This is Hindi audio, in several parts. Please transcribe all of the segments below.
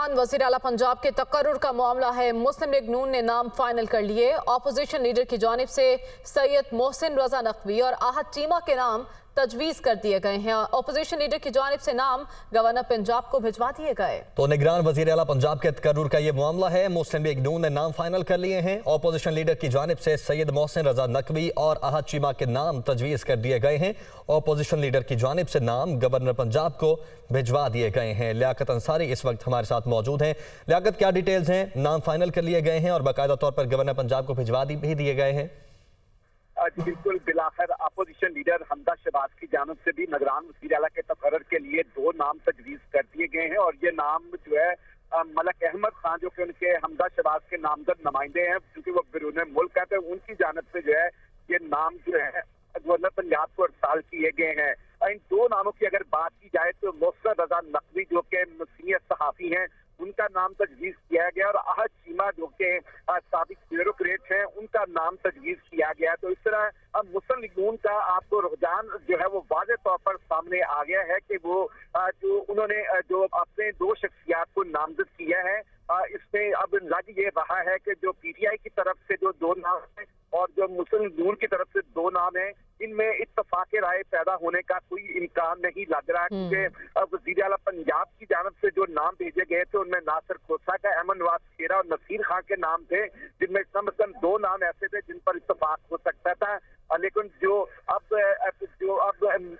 निगरान वज़ीर आला पंजाब के तकर्रुर का मामला है। मुस्लिम लीग नून ने नाम फाइनल कर लिए। ऑपोजिशन लीडर की जानिब से सैयद मोहसिन रजा नकवी और आहद चीमा के नाम तजवीज़ कर दिए गए हैं। ऑपोजिशन लीडर की जानिब से नाम गवर्नर पंजाब को भिजवा दिए गए। तो निगरान वज़ीर आला पंजाब के तकर्रुर का ये मामला है। मुस्लिम लीग नून ने नाम फाइनल कर लिए हैं। ऑपोजिशन लीडर की जानिब से सैयद मोहसिन रजा नकवी और आहद चीमा के नाम तजवीज़ कर दिए गए हैं। ऑपोजिशन लीडर की जानिब से नाम गवर्नर पंजाब को भिजवा दिए गए हैं। लियाकत अंसारी इस वक्त हमारे साथ मौजूद हैं। लियाकत, क्या डिटेल्स हैं? नाम फाइनल कर लिए गए हैं और बाकायदा तौर पर गवर्नर पंजाब को भिजवा भी दिए गए हैं। जी बिल्कुल, बिलाखिर अपोजिशन लीडर हमदा शहबाज की जानिब से भी निगरान वज़ीर आला के तकर्रुर के लिए 2 नाम तजवीज़ कर दिए गए हैं। और ये नाम जो है मलक अहमद खान, जो कि उनके हमदा शहबाज के नामजद नुमाइंदे हैं, क्योंकि वो बैरून मुल्क है, तो उनकी जानिब से जो है ये नाम जो है गवर्नर पंजाब को अरसाल किए गए हैं। इन 2 नामों की अगर बात की जाए तो मोहसिन रजा नकवी जो कि सीनियर सहाफ़ी हैं, उनका नाम तजवीज़ किया गया और आहद चीमा जो कि साबिक ब्यूरोक्रेट हैं, उनका नाम तजवीज़ किया गया। तो इस तरह अब मुस्लिम लीग नून का आपको रुझान जो है वो वाज़ेह तौर पर सामने आ गया है कि वो जो उन्होंने जो अपने 2 शख्सियात को नामजद किया है, इसमें अब लग ये रहा है कि जो पीटीआई की तरफ से जो 2 नाम हैं और जो मुस्लिम लीग नून की तरफ से 2 नाम हैं, इनमें इत्तफाक राय पैदा होने का कोई इम्कान नहीं लग रहा, क्योंकि वज़ीर आला पंजाब की जानिब से जो नाम भेजे गए थे उनमें नासिर खोसा का, अहमद नवाज खेरा और नसीर खान के नाम थे, जिनमें कम से कम 2 नाम ऐसे थे जिन पर इत्तफाक हो सकता था। लेकिन जो अब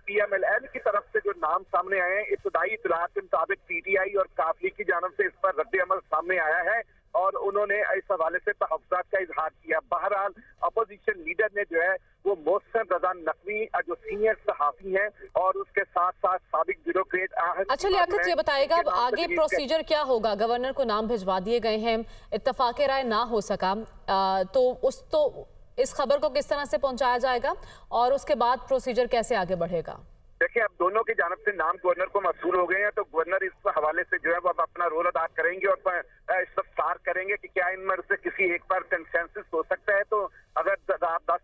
PMLN की तरफ से जो नाम सामने आए हैं, इब्तदाई इत्तलात के मुताबिक पीटीआई और काफली की जानिब से इस पर रद्द अमल सामने आया है और उन्होंने इस हवाले से तहफ़्फ़ुज़ात का इजहार किया। बहरहाल अपोजिशन लीडर ने जो है वो मोहसिन रजा नकवी जो सीनियर सहाफ़ी हैं और उसके साथ साथ साबिक ब्यूरोक्रेट अच्छा लियाकत, ये बताएगा अब आगे प्रोसीजर क्या होगा? गवर्नर को नाम भिजवा दिए गए हैं, इत्तफाक राय ना हो सका, तो इस खबर को किस तरह से पहुंचाया जाएगा और उसके बाद प्रोसीजर कैसे आगे बढ़ेगा? देखिए, अब दोनों की जानिब से नाम गवर्नर को मसूल हो गए हैं, तो गवर्नर इस हवाले से जो है वो अब अपना रोल अदा करेंगे और इस्तफसार करेंगे कि क्या इनमें से किसी एक पर कंसेंसस हो सकता है। तो अगर 10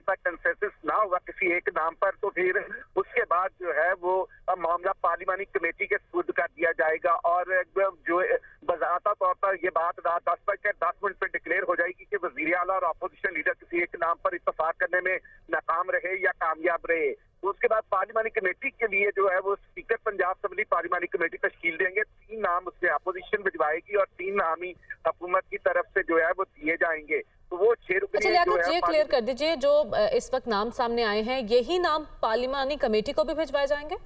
तक कंसेंसस ना होगा किसी एक नाम पर, तो फिर उसके बाद जो है वो मामला पार्लिमानी कमेटी के सुपुर्द कर दिया जाएगा और जो बज़ाता तौर पर ये बात 10 पे डिक्लेयर हो जाएगी कि वज़ीर आला और अपोजिशन लीडर किसी एक नाम पर इत्तफाक करने में नाकाम रहे या कामयाब रहे। तो उसके बाद पार्लिमानी कमेटी के लिए जो है वो स्पीकर पंजाब असेंबली पार्लिमानी कमेटी तश्कील देंगे। 3 नाम उसमें अपोजिशन भिजवाएगी और 3 नाम ही हुकूमत की तरफ से जो है वो दिए जाएंगे। तो वो 6 रुकनी ये क्लियर कर दीजिए, जो इस वक्त नाम सामने आए हैं, यही नाम पार्लिमानी कमेटी को भी भिजवाए जाएंगे?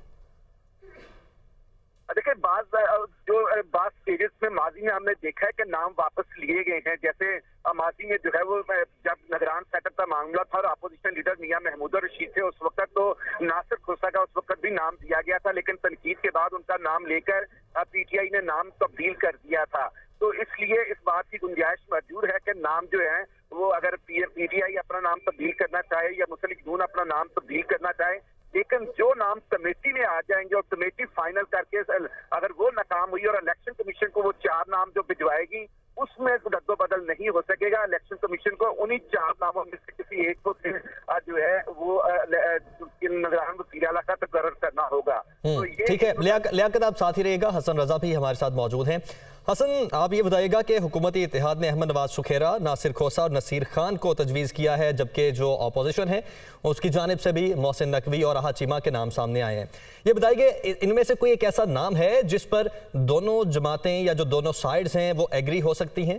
देखिए, बात स्टेजेस में माजी में हमने देखा है कि नाम वापस लिए गए हैं। जैसे माजी में जो है वो जब निगरान सेटअप का मामला था और अपोजिशन लीडर मियां महमूद रशीद थे, उस वक्त तो नासिर खोसा का उस वक्त भी नाम दिया गया था, लेकिन तनकीद के बाद उनका नाम लेकर पीटीआई ने नाम तब्दील कर दिया था। तो इसलिए इस बात की गुंजाइश मौजूद है कि नाम जो है वो अगर पीटीआई अपना नाम तब्दील करना चाहे या मुस्लिम लीग नून अपना नाम तब्दील करना चाहे, लेकिन जो नाम कमेटी में आ जाएंगे और कमेटी फाइनल करके अगर वो नाकाम हुई और इलेक्शन कमीशन को वो 4 नाम जो भिजवाएगी उसमें रद्दोबदल नहीं हो सकेगा। इलेक्शन कमीशन को उन्हीं 4 नामों में से किसी एक को जो है वो निगरान वज़ीर आला का तकर्रुर करना होगा। तो ठीक है लियाकत, आप साथ ही रहेगा। हसन रजा भी हमारे साथ मौजूद हैं। हसन, आप ये बताइएगा कि हुकूमती इत्तेहाद ने अहमद नवाज सुखेरा, नासिर खोसा और नसीर खान को तजवीज़ किया है, जबकि जो अपोजिशन है उसकी जानिब से भी मोहसिन नकवी और आहद चीमा के नाम सामने आए हैं। ये बताइए इनमें से कोई एक ऐसा नाम है जिस पर दोनों जमातें या जो दोनों साइड्स हैं वो एग्री हो सकती हैं?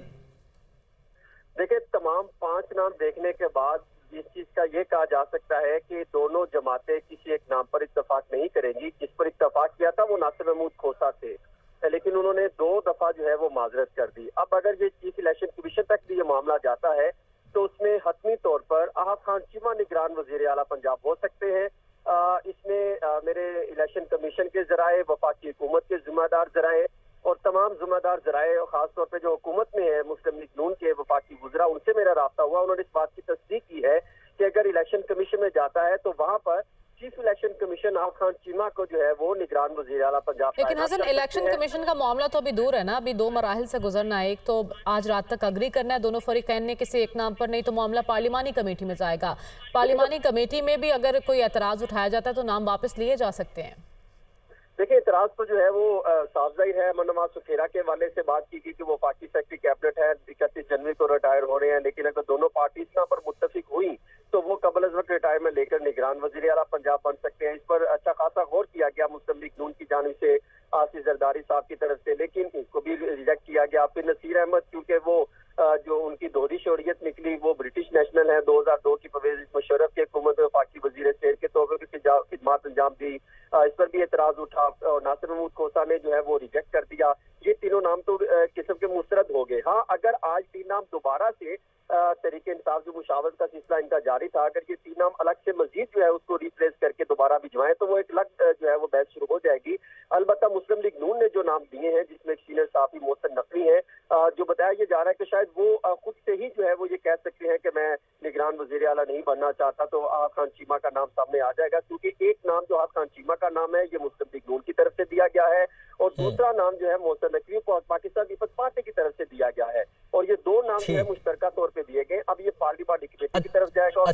देखिए, तमाम 5 नाम देखने के बाद इस चीज का ये कहा जा सकता है कि दोनों जमातें किसी एक नाम पर इत्तफाक नहीं करेंगी। जिस पर इत्तफाक किया था वो नासिर महमूद खोसा थे, लेकिन उन्होंने 2 दफा जो है वो माजरत कर दी। अब अगर ये चीफ इलेक्शन कमीशन तक भी ये मामला जाता है तो उसमें हतमी तौर पर आहद खान चीमा निगरान वज़ीर आला पंजाब हो सकते हैं। इसमें मेरे इलेक्शन कमीशन के जराए, वफाकी हुकूमत के जिम्मेदार जराए और तमाम जिम्मेदार जराए और खासतौर पर जो हुकूमत में है मुस्लिम लीग नून के वफाकी वज़रा, उनसे मेरा राब्ता हुआ। उन्होंने इस बात की तस्दीक की है कि अगर इलेक्शन कमीशन में जाता है तो वहाँ पर chief election commission Ahad Khan Cheema को जो है वो निगरान वज़ीर आला पंजाब। लेकिन हसन, इलेक्शन कमीशन का मामला तो अभी दूर है ना, अभी 2 मराहिल से गुजरना है। एक तो आज रात तक अग्री करना है दोनों फरीकैन ने किसी एक नाम पर, नहीं तो मामला पार्लिमानी कमेटी में जाएगा। पार्लिमानी कमेटी में भी अगर कोई एतराज उठाया जाता है तो नाम वापस लिए जा सकते हैं। देखिए, इतराज तो जो है वो साफ जाहिर है। अमन नवाज सुखेरा के वाले से बात की कि वो पार्टी सेक्रेटरी कैबिनेट है, 31 जनवरी को रिटायर हो रहे हैं, लेकिन अगर दोनों पार्टी यहाँ पर मुत्तफिक हुई तो वो कबल अज़ वक्त रिटायरमेंट लेकर निगरान वज़ीर आला पंजाब बन सकते हैं। इस पर अच्छा खासा गौर किया गया मुस्लिम लीग नून की जानिब से, आसिफ जरदारी साहब की तरफ से, लेकिन इसको भी रिजेक्ट किया गया। फिर नसीर अहमद, क्योंकि वो जो उनकी दोहरी शोरियत निकली, वो ब्रिटिश नेशनल है, 2002 की परवेज मुशर्रफ की हुकूमत में वफाकी वजीर सेहत के तौर पर खिदमत अंजाम दी, इस पर भी एतराज उठा और नासिर महमूद खोसा ने जो है वो रिजेक्ट कर दिया। ये तीनों नाम तो किस्म के मुस्तरद हो गए। हाँ, अगर आज 3 नाम दोबारा से तरीके इंसाफ जो मुशावरत का सिलसिला इनका जारी था, अगर ये 3 नाम अलग से मजीद जो है उसको रिप्लेस करके दोबारा भिजवाएं तो वो एक अलग जो है वो बहस शुरू हो जाएगी। अलबत्ता मुस्लिम लीग नून ने जो नाम दिए हैं, जिसमें एक सीनियर साहबी मोहसिन नकवी है, जो बताया ये जा रहा है कि शायद वो खुद से ही जो है वो ये कह सकते हैं कि मैं निगरान वजीर आला नहीं बनना चाहता, तो आहत खान चीमा का नाम सामने आ जाएगा। क्योंकि एक नाम जो आहत खान चीमा का नाम है, ये मुस्लिम लीग नून की तरफ से दिया गया है, और दूसरा नाम जो है मोहसिन नकवी को पाकिस्तान पीपल्स पार्टी की तरफ से दिया गया है, और ये 2 नाम जो है मुश्तरका तौर पे दिए गए। अब ये पार्लिमानी कमेटी की तरफ जाएगा। और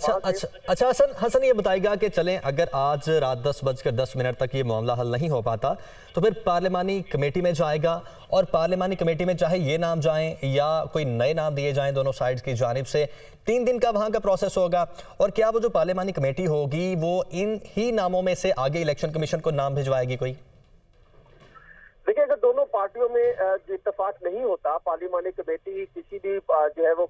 अच्छा हसन ये बताएगा कि चलें, अगर आज रात 10:10 तक ये मामला हल नहीं हो पाता तो फिर पार्लिमानी कमेटी में जाएगा, और पार्लिमानी कमेटी में चाहे ये नाम जाएं या कोई नए नाम दिए जाएं दोनों साइड्स की जानिब से, 3 दिन का वहां का प्रोसेस होगा। और क्या वो जो पार्लिमानी कमेटी होगी वो इन ही नामों में से आगे इलेक्शन कमीशन को नाम भिजवाएगी कोई? देखिए, अगर दोनों पार्टियों में जो इत्तेफाक नहीं होता, पार्लिमानी कमेटी किसी भी जो है वो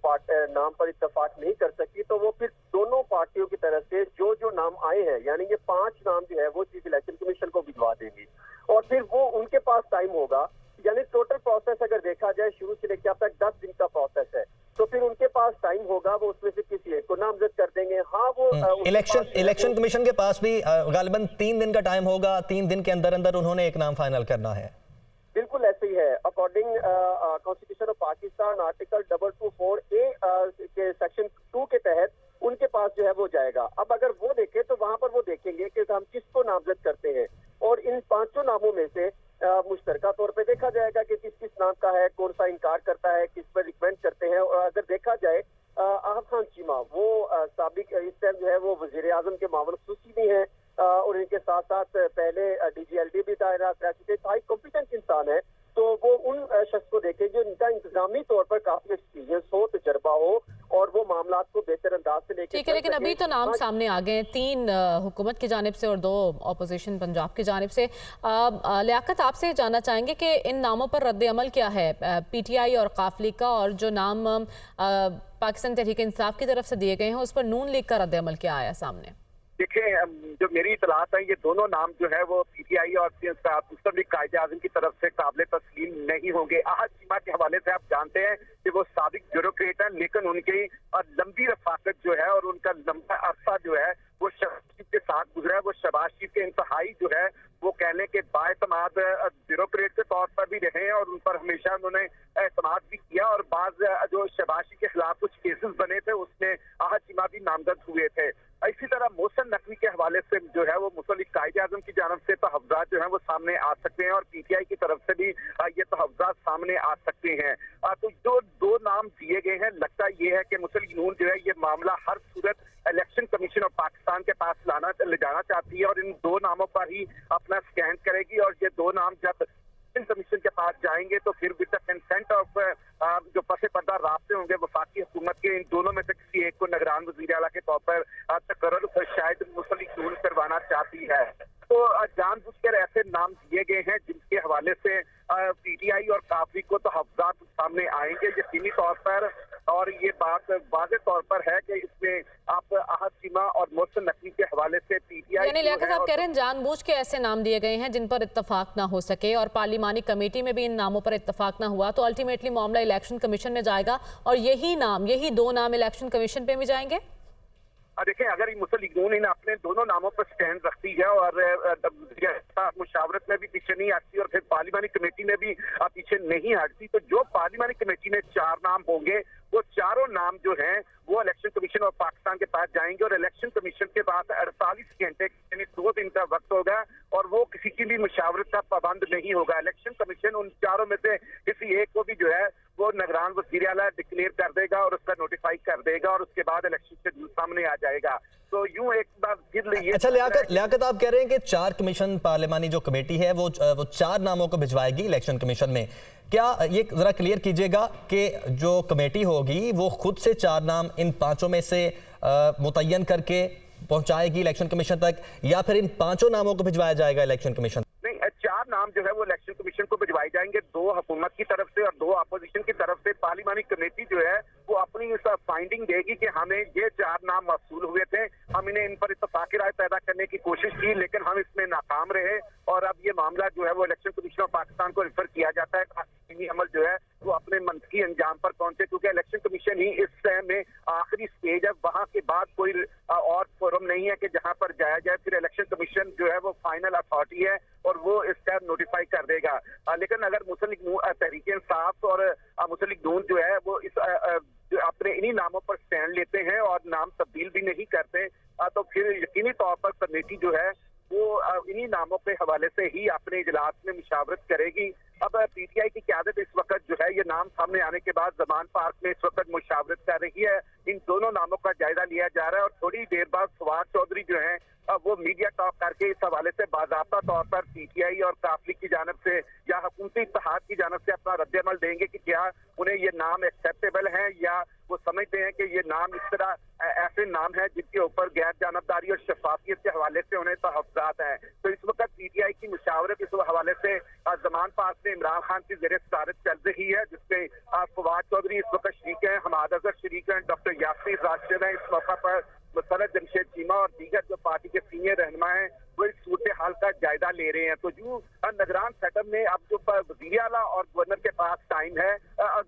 नाम पर इत्तेफाक नहीं कर सकती, तो वो फिर दोनों पार्टियों की तरफ से जो जो नाम आए हैं, यानी ये 5 नाम जो है वो चीफ इलेक्शन कमीशन को भिजवा देंगी, और फिर वो उनके पास टाइम होगा। यानी टोटल प्रोसेस अगर देखा जाए शुरू से लेकर अब तक 10 दिन का प्रोसेस है, तो फिर उनके पास टाइम होगा, वो उसमें से किसी एक को नामजद कर देंगे। हाँ, वो इलेक्शन कमीशन के पास भी गालिबन 3 दिन का टाइम होगा, 3 दिन के अंदर अंदर उन्होंने एक नाम फाइनल करना है। बिल्कुल ऐसे ही है। According constitution of Pakistan article 224A के सेक्शन 2 के तहत उनके पास जो है वो जाएगा। अब अगर वो देखें तो वहां पर वो देखेंगे कि हम किसको नामजद करते हैं, और इन 5 नामों में से मुश्तरका तौर पे देखा जाएगा कि किस किस नाम का है, कौन सा इनकार करता है, किस पर रिकमेंड करते हैं। और अगर देखा जाए आहत खान चीमा वो साबिक इस टाइम जो है वो वजीर आजम के मामूल खसूसी भी हैं, और इनके साथ साथ पहले DGLD भी दायरा रह चुके, हाई कॉम्पिटेंट इंसान है, तो वो उन शख्स को देखें जो इनका इंतजामी तौर पर काफी एक्सपीरियंस हो, तजर्बा हो, और वो मामला को बेहतर अंदाज से लेकर। ठीक है, लेकिन अभी तो नाम सामने आ गए हैं, 3 हुकूमत की जानिब से और 2 ऑपोजिशन पंजाब की जानिब से। लियाकत, आपसे जानना चाहेंगे कि इन नामों पर रद्द अमल क्या है PTI और काफली का, और जो नाम पाकिस्तान तहरीक इंसाफ की तरफ से दिए गए हैं उस पर नून लीग का रद्द अमल क्या आया सामने? देखिए, जो मेरी इतलात है, ये दोनों नाम जो है वो PTI और मुस्लिम लीग कायदे आज़म की तरफ से काबिल तस्लीम नहीं होंगे। आहत चीमा के हवाले से आप जानते हैं कि वो साबिक ब्यूरोक्रेट हैं, लेकिन उनकी लंबी रफाकत जो है और उनका लंबा अरसा जो है वो शहबाज शरीफ के साथ गुजरा है। वो शहबाज शरीफ के इंतहाई जो है वो कहने के बाएतमाद ब्यूरोक्रेट के तौर पर भी रहे हैं, और उन पर हमेशा उन्होंने एतमाद भी किया, और बाज जो शहबाज शरीफ के खिलाफ कुछ केसेस बने थे उसमें आहत चीमा भी नामजद हुए थे। इसी तरह मोहसिन नकवी के हवाले से जो है वो मुस्लिम लीग कायदे आज़म की जानब से तहफ़्ज़ात जो है वो सामने आ सकते हैं, और PTI की तरफ से भी ये तहफ़्ज़ात सामने आ सकते हैं। तो जो 2 नाम दिए गए हैं, लगता ये है कि मुस्लिम लीग नून जो है ये मामला हर सूरत इलेक्शन कमीशन ऑफ पाकिस्तान के पास ले जाना चाहती है, और इन 2 नामों पर ही अपना स्टैंड करेगी। और ये 2 नाम जब कमीशन के पास जाएंगे तो फिर विद द कंसेंट ऑफ जो पसे पर्दा राब्ते होंगे वफाकी हुकूमत के, इन दोनों में से किसी एक को निगरान वज़ीर आला के तौर पर तकर्रुर शायद मुस्लिम लीग नून करवाना चाहती है। तो जानबूझकर ऐसे नाम दिए गए हैं जिनके हवाले से PTI और काफी को तो तहफ़्ज़ात सामने आएंगे यकीनी तौर पर, और ये बात वाज़े तौर पर है कि इसमें आप आहत चीमा और मोहसिन नकवी के हवाले से PTI, यानी लियाकत आप कह रहे हैं जानबूझ के ऐसे नाम दिए गए हैं जिन पर इत्तफाक ना हो सके, और पार्लिमानी कमेटी में भी इन नामों पर इत्तफाक ना हुआ, तो अल्टीमेटली मामला इलेक्शन कमीशन में जाएगा, और यही 2 नाम इलेक्शन कमीशन पे भी जाएंगे। देखें, अगर मुस्लिम लीग नून इन अपने दोनों नामों पर स्टैंड रखती है और मुशावरत में भी पीछे नहीं हटती और फिर पार्लिमानी कमेटी में भी पीछे नहीं हटती, तो जो पार्लिमानी कमेटी में 4 नाम होंगे वो चारों नाम जो हैं वो इलेक्शन कमीशन ऑफ पाकिस्तान के पास जाएंगे, और इलेक्शन कमीशन के पास 48 घंटे यानी 2 दिन का वक्त होगा, और वो किसी की भी मुशावरत का पाबंद नहीं होगा। इलेक्शन कमीशन उन चारों में से किसी एक को भी जो है वो निगरान वज़ीर आला डिक्लेयर कर देगा और उसका नोटिफाई कर देगा, और उसके बाद इलेक्शन शेड्यूल सामने आ जाएगा। तो यूं एक बार फिर ये अच्छा लियाकत आप कह रहे हैं कि 4 कमीशन पार्लिमानी जो कमेटी है वो 4 नामों को भिजवाएगी इलेक्शन कमीशन में। क्या ये जरा क्लियर कीजिएगा कि जो कमेटी होगी वो खुद से 4 नाम इन 5 में से मुतय्यन करके पहुंचाएगी इलेक्शन कमीशन तक, या फिर इन 5 नामों को भिजवाया जाएगा इलेक्शन कमीशन? नहीं, 4 नाम जो है वो इलेक्शन कमीशन को भिजवाए जाएंगे, 2 हुकूमत की तरफ से और 2 अपोजिशन की तरफ से। पार्लिमानी कमेटी जो है वो अपनी इस फाइंडिंग देगी कि हमें ये 4 नाम मौसूल हुए थे, हम इन्हें इन पर इत्तफाकी राय पैदा करने की कोशिश की लेकिन हम इसमें नाकाम रहे, और अब ये मामला जो है वो इलेक्शन कमीशन ऑफ पाकिस्तान को रिफर किया जाता है ताकि अमल जो है वो अपने मंतकी अंजाम पर पहुंचे, क्योंकि इलेक्शन कमीशन ही इस में आखिरी स्टेज है। वहां के बाद कोई और फोरम नहीं है कि जहां पर जाया जाए। फिर इलेक्शन कमीशन जो है वो फाइनल अथॉरिटी है और वो इसका नोटिफाई कर देगा। लेकिन अगर मुस्लिम लीग तहरीक इंसाफ और मुस्लिम लीग नून जो है वो इस अपने इन्हीं नामों पर स्टैंड लेते हैं और नाम तब्दील भी नहीं करते, तो फिर यकीनी तौर पर कमेटी जो है वो इन्हीं नामों के हवाले से ही अपने इजलास में मुशावरत करेगी। अब पीटीआई की क़यादत इस वक्त जो है ये नाम सामने आने के बाद जमान पार्क में इस वक्त मुशावरत कर रही है। इन दोनों नामों का जायजा लिया जा रहा है और थोड़ी देर बाद फवाद चौधरी जो है वो मीडिया टॉक करके इस हवाले से बाज़ाब्ता तौर पर पीटीआई और काफली की जानब से या हुकूमती इत्तेहाद की जानब से अपना रद्द-ए-अमल देंगे कि क्या उन्हें ये नाम एक्सेप्टेबल है या वो समझते हैं कि ये नाम इस तरह ऐसे नाम है जिनके ऊपर गैर जानबदारी और शफाफियत के हवाले से उन्हें तहफ़्फ़ुज़ात हैं। तो इस वक्त पीटीआई की मुशावरत इस हवाले से जमान पार्क में इमरान खान की ज़ेर सदारत चल रही है, जिसमें फवाद चौधरी इस वक्त शरीक हैं, हमाद अज़हर शरीक हैं, डॉक्टर यासीर राशिद हैं। इस मौका पर मसरत जमशेद चीमा और दीगर जो पार्टी के सीनियर रहनुमा हैं वो इस सूरत हाल का जायजा ले रहे हैं। तो जो निगरान सेटअप में अब जो वज़ीर आला और गवर्नर के पास टाइम है,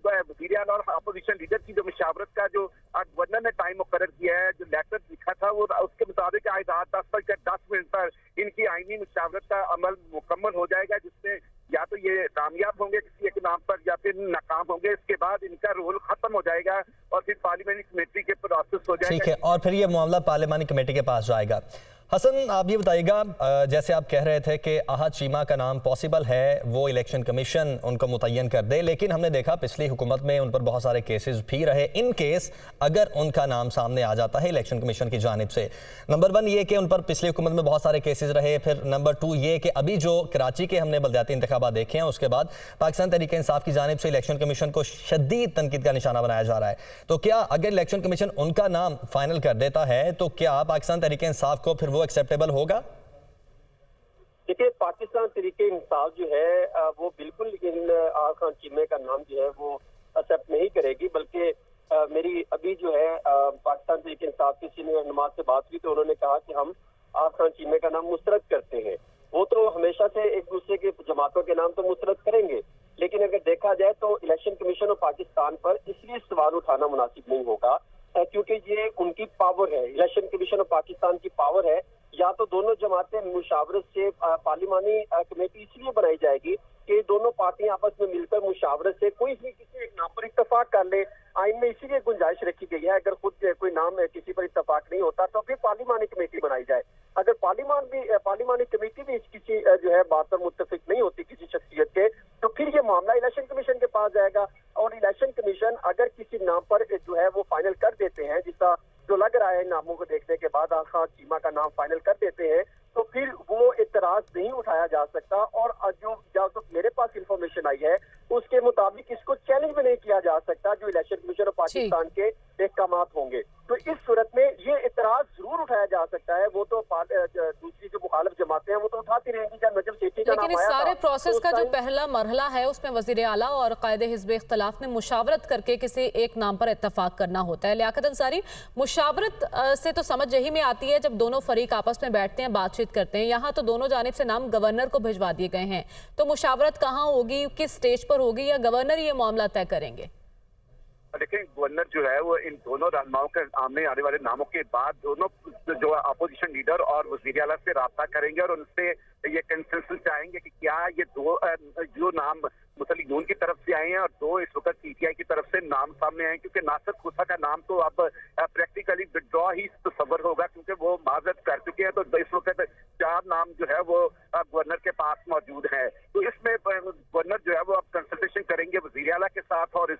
वज़ीर आला और अपोजिशन लीडर की जो मुशावरत का जो गवर्नर ने टाइम मुकर्रर किया है, जो लेटर लिखा था वो उसके मुताबिक आज रात 10:10 पर इनकी आईनी मुशावरत का अमल मुकम्मल हो जाएगा, जिसमें या तो ये कामयाब होंगे किसी एक नाम पर या फिर नाकाम होंगे। इसके बाद इनका रोल खत्म हो जाएगा और फिर पार्लियामेंट कमेटी के प्रोसेस हो जाएगा। ठीक है, और फिर ये मामला पार्लियामानी कमेटी के पास जाएगा। हसन, आप ये बताइएगा, जैसे आप कह रहे थे कि आहत चीमा का नाम पॉसिबल है वो इलेक्शन कमीशन उनको मुतय्यन कर दे, लेकिन हमने देखा पिछली हुकूमत में उन पर बहुत सारे केसेस भी रहे। इन केस अगर उनका नाम सामने आ जाता है इलेक्शन कमीशन की जानिब से, नंबर 1 ये कि उन पर पिछली हुकूमत में बहुत सारे केसेस रहे, फिर नंबर 2 ये कि अभी जो कराची के हमने बलदियाती इंतखाबात देखे हैं उसके बाद पाकिस्तान तहरीक इंसाफ की जानिब से इलेक्शन कमीशन को शदीद तनकीद का निशाना बनाया जा रहा है। तो क्या अगर इलेक्शन कमीशन उनका नाम फाइनल कर देता है तो क्या पाकिस्तान तहरीक इंसाफ को फिर वो एक्सेप्टेबल होगा? देखिए, पाकिस्तान तरीके इंसाफ जो है वो बिल्कुल इन आहत खान चीमे का नाम जो है वो एक्सेप्ट नहीं करेगी, बल्कि मेरी अभी जो है पाकिस्तान तरीके इंसाफ की सीनियर रहनुमा से बात हुई तो उन्होंने कहा कि हम आहत खान चीमे का नाम मुस्तरद करते हैं। वो तो हमेशा से एक दूसरे के जमातों के नाम तो मुस्तरद करेंगे, लेकिन अगर देखा जाए तो इलेक्शन कमीशन ऑफ पाकिस्तान पर इसलिए सवाल उठाना मुनासिब नहीं होगा क्योंकि ये उनकी पावर है, इलेक्शन कमीशन ऑफ पाकिस्तान की पावर है। या तो दोनों जमातें मुशावरत से पार्लिमानी कमेटी इसलिए बनाई जाएगी कि दोनों पार्टियां आपस में मिलकर मुशावरत से कोई भी किसी एक नाम पर इत्तफाक कर ले। आइन में इसीलिए गुंजाइश रखी गई है, अगर खुद कोई नाम किसी पर इत्तफाक नहीं होता तो फिर पार्लिमानी कमेटी बनाई जाए। अगर पार्लिमानी कमेटी भी किसी जो है बात पर मुत्तफिक नहीं होती किसी शख्सियत के, तो फिर ये मामला इलेक्शन कमीशन के पास जाएगा और इलेक्शन कमीशन अगर किसी नाम पर जो है वो फाइनल कर देते हैं, जिसका जो लग रहा है नामों को देखने के बाद आहत खान चीमा का नाम फाइनल कर देते हैं, तो फिर वो इतराज नहीं उठाया जा सकता। और जो जहाँ तक मेरे पास इंफॉर्मेशन आई है उसके मुताबिक इसको चैलेंज भी नहीं किया जा सकता जो इलेक्शन कमीशन ऑफ पाकिस्तान के अहकामात होंगे। तो इस सूरत में ये इतराज जरूर उठाया जा सकता है। वो तो दूसरी जो मुखालिफ जमातें हैं वो तो उठाती रहेंगी। जब नजर सेठी का लेकिन इस सारे प्रोसेस का जो पहला मरहला है उसमें वजीर आला और कायदे हिज़्ब इख्तिलाफ ने मुशावरत करके किसी एक नाम पर इत्तफाक करना होता है। लियाकत अंसारी, मुशावरत से तो समझ यही में आती है जब दोनों फरीक आपस में बैठते हैं, बातचीत करते हैं। यहाँ तो दोनों जानिब से नाम गवर्नर को भिजवा दिए गए हैं, तो मुशावरत कहाँ होगी, किस स्टेज पर होगी, या गवर्नर ये मामला तय करेंगे? देखिए, गवर्नर जो है वो इन दोनों रहनुमाओं के सामने आने वाले नामों के बाद दोनों जो अपोजिशन लीडर और वज़ीर आला से राब्ता करेंगे और उनसे ये कंसेंसस चाहेंगे कि क्या ये दो जो नाम मुस्लिम लीग नून की तरफ से आए हैं और 2 इस वक्त पीटीआई की तरफ से नाम सामने आए, क्योंकि नासिर खुसा का नाम तो अब प्रैक्टिकली विड्रॉ ही तस्वर होगा क्योंकि वो माजरत कर चुके हैं। तो इस वक्त 4 नाम जो है वो गवर्नर के पास मौजूद है। तो इसमें गवर्नर जो है वो अब कंसल्टेशन करेंगे वज़ीर आला के साथ और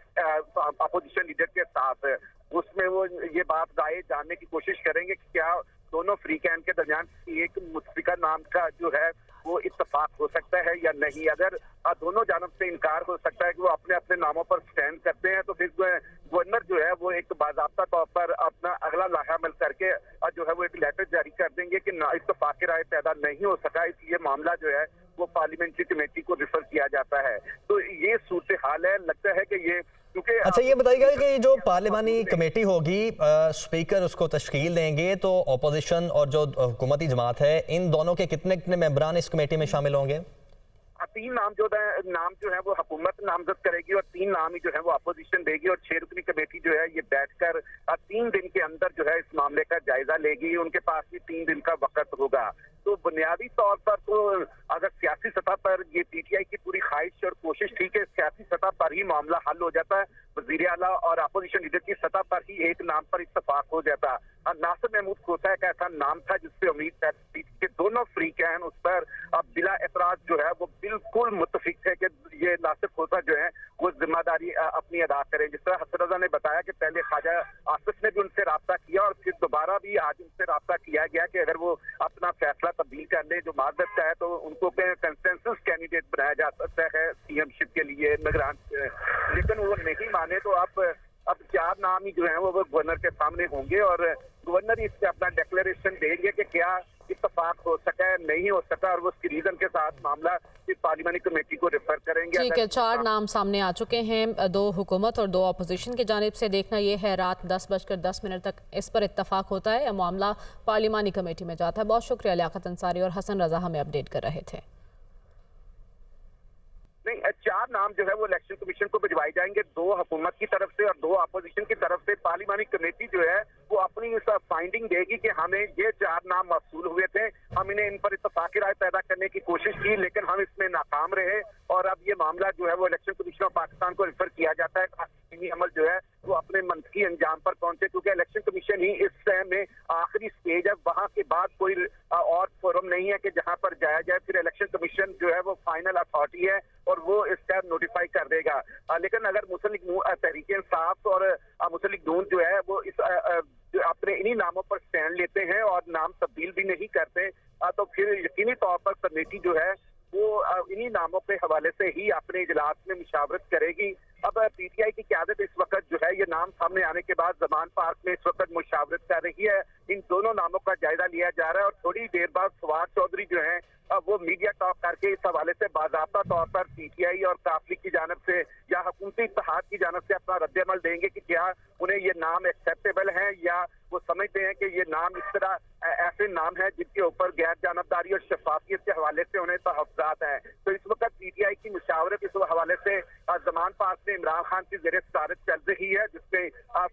अपोजिशन लीडर के साथ। उसमें वो ये बात राय जानने की कोशिश करेंगे कि क्या दोनों फ्री कैन के दरमियान एक मुतफिका नाम का जो है वो इत्तेफाक हो सकता है या नहीं। अगर दोनों जानब से इनकार हो सकता है कि वो अपने अपने नामों पर स्टैंड करते हैं, तो फिर गवर्नर जो है वो एक बाज़ाब्ता तौर पर अपना अगला लाहेअमल करके जो है वो एक लेटर जारी कर देंगे कि इत्तेफाक राय पैदा नहीं हो सका, इसलिए मामला जो है वो पार्लियामेंट्री कमेटी को रिफर किया जाता है। तो ये सूरत हाल है। लगता है कि ये क्योंकि अच्छा, ये बताइएगा कि जो पार्लिमानी कमेटी होगी, स्पीकर उसको तश्कील देंगे, तो ऑपोजिशन और जो हुकूमती जमात है, इन दोनों के कितने कितने मेंबरान इस कमेटी में शामिल होंगे? 3 नाम जो है वो हुकूमत नामजद करेगी और 3 नाम ही जो है वो अपोजिशन देगी, और 6 रुकनी कमेटी जो है ये बैठकर 3 दिन के अंदर जो है इस मामले का जायजा लेगी। उनके पास भी 3 दिन का वक्त होगा। तो बुनियादी तौर पर तो अगर सियासी सतह पर ये पीटीआई की पूरी ख्वाहिश और कोशिश थी कि सियासी सतह पर ही मामला हल हो जाता है, वजीर आला और अपोजिशन लीडर की सतह पर ही एक नाम पर इत्तेफाक हो जाता। नासिर महमूद खोसा एक ऐसा नाम था जिसपे उम्मीद थी कि दोनों फ्री कैन उस पर बिला एतराज जो है वो बिल्कुल मुत्तफिक थे कि ये नासिर खोसा जो है वो जिम्मेदारी अपनी अदा करें। जिस तरह हसन रजा ने बताया कि पहले ख्वाजा आसिफ ने भी उनसे रब्ता किया और फिर दोबारा भी आज उनसे रब्ता किया गया कि अगर वो अपना फैसला तब्दील कर ले जो मार्गदर्शक है, तो उनको कंसेंसस कैंडिडेट बनाया जा सकता है सीएमशिप के लिए निगरान। लेकिन वो नहीं माने, तो अब 4 नाम ही जो है वो गवर्नर के सामने होंगे और गवर्नर इस पे अपना डिक्लेरेशन देंगे कि क्या इत्तेफाक हो सका है, नहीं हो सका, और वो उसकी रीजन के साथ मामला इस पार्लियामानी कमेटी को रेफर करेंगे। ठीक है, 4 नाम सामने आ चुके हैं, 2 हुकूमत और 2 अपोजिशन की जानिब से। देखना ये है रात 10:10 तक इस पर इत्तेफाक होता है या मामला पार्लियामानी कमेटी में जाता है। बहुत शुक्रिया लियाकत अंसारी और हसन रजा हमें अपडेट कर रहे थे। नहीं, 4 नाम जो है वो इलेक्शन कमीशन को भिजवाए जाएंगे, 2 हुकूमत की तरफ से और 2 अपोजिशन की तरफ से। पार्लियामानी कमेटी जो है वो अपनी फाइंडिंग देगी कि हमें ये 4 नाम मौसूल हुए थे, हम इन्हें इन पर इत्तेफाकी राय पैदा करने की कोशिश की, लेकिन हम इसमें नाकाम रहे और अब ये मामला जो है वो इलेक्शन कमीशन ऑफ पाकिस्तान को रिफर किया जाता है। कानूनी अमल जो है वो अपने मंतकी अंजाम पर पहुंचे, क्योंकि इलेक्शन कमीशन ही इस में आखिरी स्टेज है। वहां के बाद कोई और फोरम नहीं है कि जहां पर जाया जाए। फिर इलेक्शन कमीशन जो है वो फाइनल अथॉरिटी है और वो इसका नोटिफाई कर देगा। लेकिन अगर मुस्लिम लीग तहरीक इंसाफ और मुस्लिम लीग नून जो है वो इस अपने इन्हीं नामों पर स्टैंड लेते हैं और नाम तब्दील भी नहीं करते, तो फिर यकीनी तौर पर कमेटी जो है वो इन्हीं नामों के हवाले से ही अपने इजलास में मुशावरत करेगी। अब पीटीआई की क़यादत इस वक्त जो है ये नाम सामने आने के बाद जमान पार्क में इस वक्त मुशावरत कर रही है। इन दोनों नामों का जायजा लिया जा रहा है और थोड़ी देर बाद फवाद चौधरी जो है वो मीडिया टॉक करके इस हवाले से बाज़ाब्ता तौर पर पीटीआई और काफली की जानब से या हुकूमती इत्तेहाद की जानब से अपना रद्द-ए-अमल देंगे कि क्या उन्हें ये नाम एक्सेप्टेबल है या वो समझते हैं कि ये नाम इस तरह ऐसे नाम है जिनके ऊपर गैर जानबदारी और शफाफियत के हवाले से उन्हें तहफ़्फ़ुज़ात हैं। तो इस वक्त पीटीआई की मुशावरत इस हवाले से जमान पार्क में इमरान खान की ज़ेरे सदारत चल रही है, जिसमें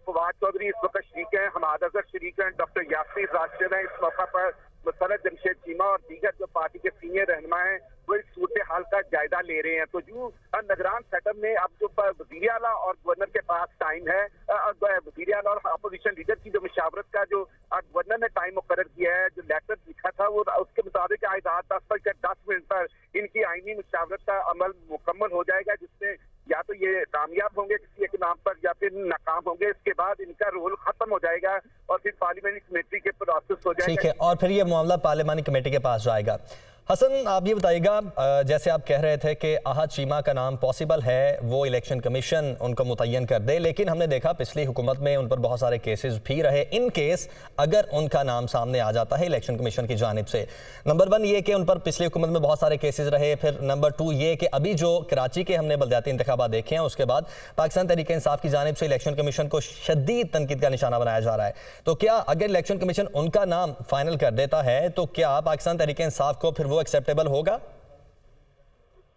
फवाद चौधरी इस वक्त शरीक हैं, हमाद अज़हर शरीक हैं, डॉक्टर यासीर राशिद हैं इस मौका पर, मुसरत जमशेद चीमा और दीगर जो पार्टी के सीनियर रहनुमा हैं वो इस सूरत हाल का जायजा ले रहे हैं। तो जो निगरान सेटअप में अब जो वज़ीर आला और गवर्नर के पास टाइम है, वज़ीर आला और अपोजिशन लीडर की जो मुशावरत का जो गवर्नर ने टाइम मुकर्रर किया है, जो लेटर लिखा था वो उसके मुताबिक आज रात 10:10 पर इनकी आईनी मुशावरत का अमल मुकम्मल हो जाएगा, जिसमें या तो ये कामयाब होंगे किसी एक नाम पर या फिर नाकाम होंगे। इसके बाद इनका रोल खत्म हो जाएगा और फिर पार्लियामानी कमेटी के प्रोसेस हो जाएगा। ठीक है, और फिर ये मामला पार्लियामानी कमेटी के पास जाएगा। हसन, आप ये बताइएगा, जैसे आप कह रहे थे कि आहत चीमा का नाम पॉसिबल है वो इलेक्शन कमीशन उनको मुतय्यन कर दे, लेकिन हमने देखा पिछली हुकूमत में उन पर बहुत सारे केसेस भी रहे। इन केस अगर उनका नाम सामने आ जाता है इलेक्शन कमीशन की जानिब से, नंबर 1 ये कि उन पर पिछली हुकूमत में बहुत सारे केसेस रहे, फिर नंबर 2 ये कि अभी जो कराची के हमने बलदियाती इंतखाबात देखे हैं उसके बाद पाकिस्तान तहरीक इंसाफ की जानिब से इलेक्शन कमीशन को शदीद तनकीद का निशाना बनाया जा रहा है। तो क्या अगर इलेक्शन कमीशन उनका नाम फाइनल कर देता है तो क्या पाकिस्तान तहरीक इंसाफ को फिर वो एक्सेप्टेबल होगा?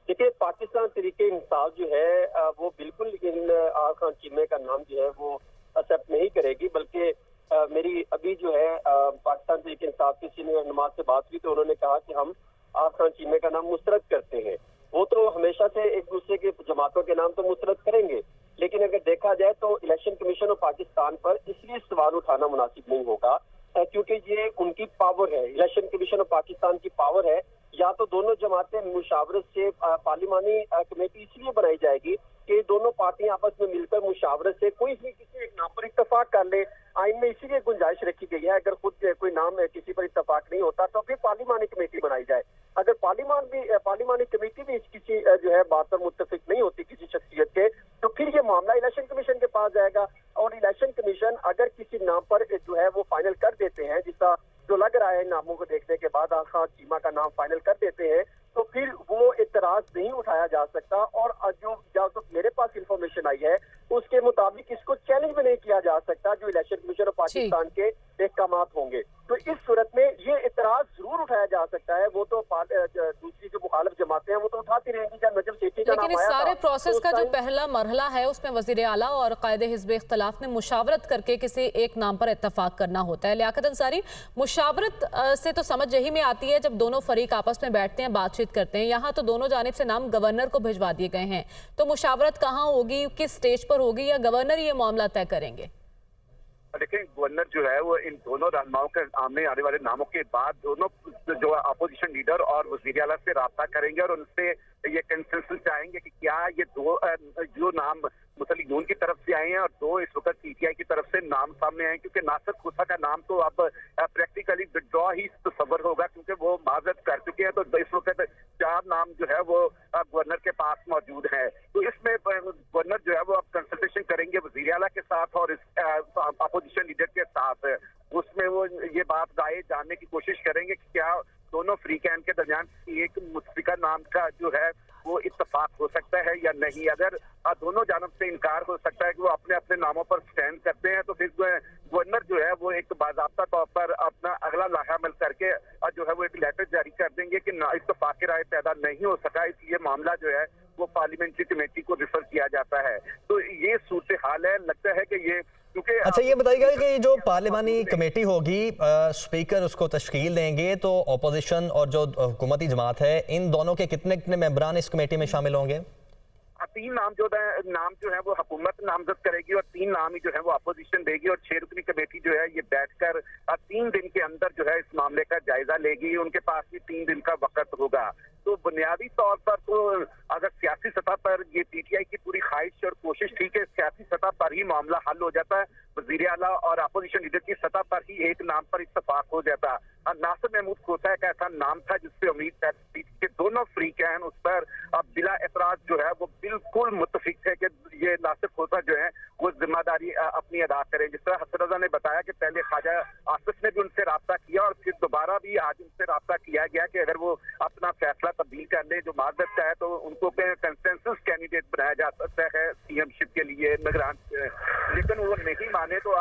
देखिए, पाकिस्तान तरीके इंसाफ जो है वो बिल्कुल इन आहत खान चीमे का नाम जो है वो एक्सेप्ट नहीं करेगी, बल्कि मेरी अभी जो है पाकिस्तान तरीके इंसाफ की सीनियर रहनुमा से बात हुई तो उन्होंने कहा कि हम आहत खान चीमे का नाम मुस्तरद करते हैं। वो तो हमेशा से एक दूसरे के जमातों के नाम तो मुस्तरद करेंगे, लेकिन अगर देखा जाए तो इलेक्शन कमीशन ऑफ पाकिस्तान पर इसलिए सवाल उठाना मुनासिब नहीं होगा क्योंकि ये उनकी पावर है, इलेक्शन कमीशन ऑफ पाकिस्तान की पावर है। या तो दोनों जमातें मुशावरत से पार्लियामानी कमेटी इसलिए बनाई जाएगी कि दोनों पार्टियां आपस में मिलकर मुशावरत से कोई भी किसी एक नाम पर इत्तेफाक कर ले। आइन में इसीलिए गुंजाइश रखी गई है, अगर खुद कोई नाम किसी पर इत्तेफाक नहीं होता तो फिर पार्लिमानी कमेटी बनाई जाए। अगर पार्लिमानी कमेटी भी किसी जो है बात पर मुत्तफिक नहीं होती किसी शख्सियत के, तो फिर ये मामला इलेक्शन कमीशन के पास जाएगा और इलेक्शन कमीशन अगर किसी नाम पर जो है वो फाइनल कर देते हैं, जिसका जो लग रहा है नामों को देखने के बाद आखा चीमा का नाम फाइनल कर देते हैं, तो फिर वो इतराज नहीं उठाया जा सकता। और जो जहाँ तक मेरे पास इंफॉर्मेशन आई है उसके मुताबिक इसको चैलेंज भी नहीं किया जा सकता जो इलेक्शन कमीशन ऑफ पाकिस्तान के अहकामात होंगे। तो इस सूरत में ये इतराज जरूर उठाया जा सकता है। वो तो दूसरी जो मुखालिफ जमातें हैं वो तो उठाती रहेंगी। जब नजम सेठी का लेकिन इस सारे प्रोसेस का जो पहला मरहला है उसमें वजीर आला और कायदे हिज़्ब इख्तिलाफ ने मुशावरत करके किसी एक नाम पर इत्तफाक करना होता है। लियाकत अंसारी, मुशावरत से तो समझ यही में आती है जब दोनों फरीक आपस में बैठते हैं, बातचीत करते हैं। यहाँ तो दोनों जानिब से नाम गवर्नर को भिजवा दिए गए हैं, तो मुशावरत कहाँ होगी, किस स्टेज पर होगी, या गवर्नर ये मामला तय करेंगे? देखिए, गवर्नर जो है वो इन दोनों रहनुमाओं के सामने आने वाले नामों के बाद दोनों जो अपोजिशन लीडर और वज़ीर आला से राब्ता करेंगे और उनसे ये कंसेंसस चाहेंगे कि क्या ये दो जो नाम मुस्लिम नून की तरफ से आए हैं और दो इस वक्त पीटीआई की तरफ से नाम सामने आए, क्योंकि नासिर खोसा का नाम तो अब प्रैक्टिकली विड्रॉ ही तस्वर होगा क्योंकि वो माजरत कर चुके हैं। तो इस वक्त 4 नाम जो है वो गवर्नर के पास मौजूद है। तो इसमें गवर्नर जो है वो अब कंसल्टेशन करेंगे वज़ीर आला के साथ और अपोजिशन लीडर के साथ। उसमें वो ये बात राय जानने की कोशिश करेंगे कि क्या दोनों फ्री कैंप के दरमियान एक मुतफिका नाम का जो है वो इत्तफाक हो सकता है या नहीं। अगर दोनों जानब से इनकार हो सकता है कि वो अपने अपने नामों पर स्टैंड करते हैं, तो फिर गवर्नर जो है वो एक बाज़ाब्ता तौर पर अपना अगला लाहामल करके जो है वो एक लेटर जारी कर देंगे कि इत्तफाक राय पैदा नहीं हो सका, इसलिए मामला जो है वो पार्लियामेंट्री कमेटी को रिफर किया जाता है। तो ये सूरत हाल है। लगता है कि ये अच्छा, ये बताइएगा कि जो पार्लिमानी कमेटी होगी, स्पीकर उसको तश्कील देंगे, तो ऑपोजिशन और जो हुकूमती जमात है, इन दोनों के कितने कितने मेंबरान इस कमेटी में शामिल होंगे? 3 नाम जो है वो हुकूमत नामजद करेगी और 3 नाम ही जो है वो अपोजिशन देगी और 6 रुकनी कमेटी जो है ये बैठकर 3 दिन के अंदर जो है इस मामले का जायजा लेगी। उनके पास भी 3 दिन का वक्त होगा। तो बुनियादी तौर पर तो अगर सियासी सतह पर ये पीटीआई की पूरी ख्वाहिश और कोशिश थी कि सियासी सतह पर ही मामला हल हो जाता है, वज़ीर आला और अपोजिशन लीडर की सतह पर ही एक नाम पर इत्तफाक हो जाता। नासिर महमूद खोसा एक ऐसा नाम था जिसपे उम्मीद थी कि दोनों फ्री कैन उस पर बिला एतराज जो है वो बिल्कुल मुत्तफिक थे कि ये नासिर खोसा जो है वो जिम्मेदारी अपनी अदा करें। जिस तरह हसन रजा ने बताया कि पहले ख्वाजा आसिफ ने भी उनसे राब्ता किया और फिर दोबारा भी आज उनसे राब्ता किया गया कि अगर वो अपना फैसला तब्दील कर ले जो माजरत का है तो उनको कंसेंसस कैंडिडेट बनाया जा सकता है सीएमशिप के लिए निगरान। लेकिन वो नहीं माने तो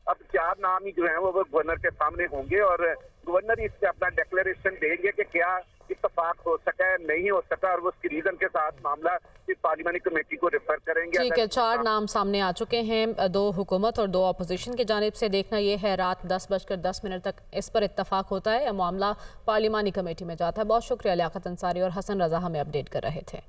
अब 4 नाम ही जो है वो गवर्नर के सामने होंगे और गवर्नर इससे अपना डिक्लेरेशन देंगे कि क्या इत्तफाक हो सका है, नहीं हो सका, और वो उसकी रीजन के साथ मामला पार्लियामानी कमेटी को रेफर करेंगे। ठीक है, 4 नाम सामने आ चुके हैं, 2 हुकूमत और 2 अपोजिशन की जानिब से। देखना ये है रात 10:10 तक इस पर इत्तफाक होता है या मामला पार्लियामानी कमेटी में जाता है। बहुत शुक्रिया लियाकत अंसारी और हसन रजा हमें अपडेट कर रहे थे।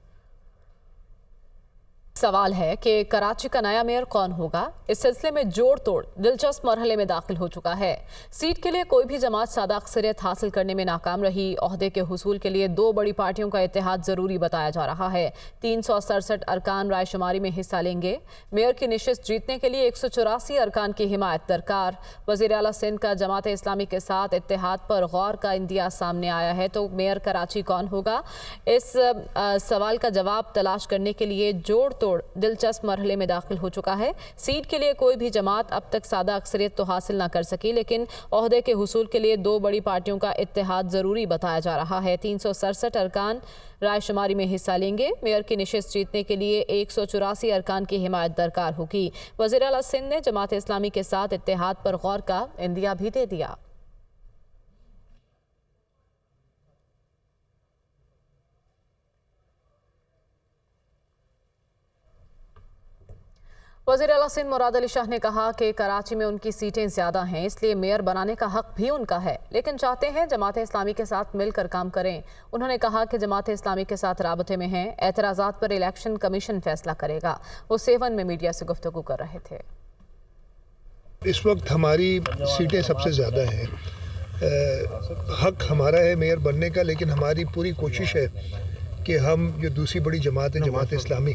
सवाल है कि कराची का नया मेयर कौन होगा। इस सिलसिले में जोड़ तोड़ दिलचस्प मरहले में दाखिल हो चुका है। सीट के लिए कोई भी जमात सादा अक्सरियत हासिल करने में नाकाम रही। ओहदे के हुसूल के लिए 2 बड़ी पार्टियों का इत्तेहाद जरूरी बताया जा रहा है। 367 अरकान रायशुमारी में हिस्सा लेंगे। मेयर की निशिस्त जीतने के लिए 184 अरकान की हिमायत दरकार। वज़ीर आला सिंध का जमात इस्लामी के साथ इत्तेहाद पर गौर का इंदिया सामने आया है। तो मेयर कराची कौन होगा, इस सवाल का जवाब तलाश करने के लिए जोड़ दिलचस्प मरहले में दाखिल हो चुका है। सीट के लिए कोई भी जमात अब तक सादा अक्सरियत तो हासिल ना कर सकी, लेकिन ओहदे के हुसूल के लिए 2 बड़ी पार्टियों का इत्तेहाद जरूरी बताया जा रहा है। 367 अरकान रायशुमारी में हिस्सा लेंगे। मेयर की निशिस्त जीतने के लिए 184 अरकान की हिमायत दरकार होगी। वज़ीर आला सिंध ने जमात इस्लामी के साथ इत्तेहाद पर गौर का इंदिया भी दे दिया। वज़ीर आला सिंध मुराद अली शाह ने कहा कि कराची में उनकी सीटें ज़्यादा हैं, इसलिए मेयर बनाने का हक भी उनका है, लेकिन चाहते हैं जमात इस्लामी के साथ मिलकर काम करें। उन्होंने कहा कि जमात इस्लामी के साथ राबते में हैं, एतराज़ात पर इलेक्शन कमीशन फैसला करेगा। वो 7 में मीडिया से गुफ्तगू कर रहे थे। इस वक्त हमारी सीटें सबसे ज़्यादा हैं, हक हमारा है मेयर बनने का, लेकिन हमारी पूरी कोशिश है कि हम जो दूसरी बड़ी जमात है जमात इस्लामी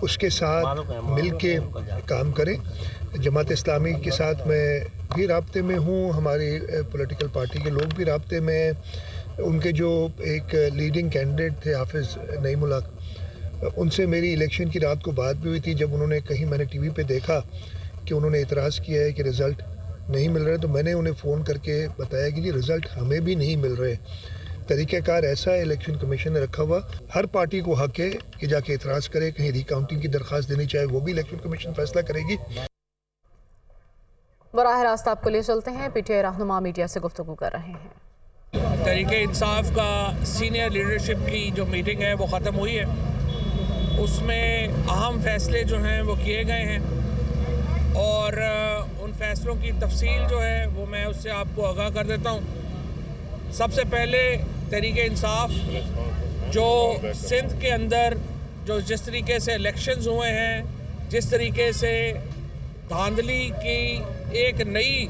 उसके साथ मिल के काम करें। जमात इस्लामी के साथ मैं भी राब्ते में हूँ, हमारी पॉलिटिकल पार्टी के लोग भी राब्ते में हैं। उनके जो एक लीडिंग कैंडिडेट थे हाफिज़ नईमुल्ला, उनसे मेरी इलेक्शन की रात को बात भी हुई थी। जब उन्होंने कहीं मैंने टीवी पे देखा कि उन्होंने इतराज़ किया है कि रिज़ल्ट नहीं मिल रहे, तो मैंने उन्हें फ़ोन करके बताया कि जी रिज़ल्ट हमें भी नहीं मिल रहे। तरीक़ाकार ऐसा है इलेक्शन कमीशन ने रखा हुआ, हर पार्टी को हक है कि जाके इतराज़ करे, कहीं रिकाउंटिंग की दरख्वास्त देनी चाहे वो भी इलेक्शन कमीशन फैसला करेगी। बराह रास्त आपको ले चलते हैं, पीटीआई रहनुमा मीडिया से गुफ्तगू कर रहे हैं। तहरीक इंसाफ का सीनियर लीडरशिप की जो मीटिंग है वो ख़त्म हुई है, उसमें अहम फैसले जो हैं वो किए गए हैं और उन फैसलों की तफसील जो है वो मैं उससे आपको आगाह कर देता हूँ। सबसे पहले तहरीक इंसाफ जो सिंध के अंदर जो जिस तरीके से इलेक्शंस हुए हैं, जिस तरीके से धांधली की एक नई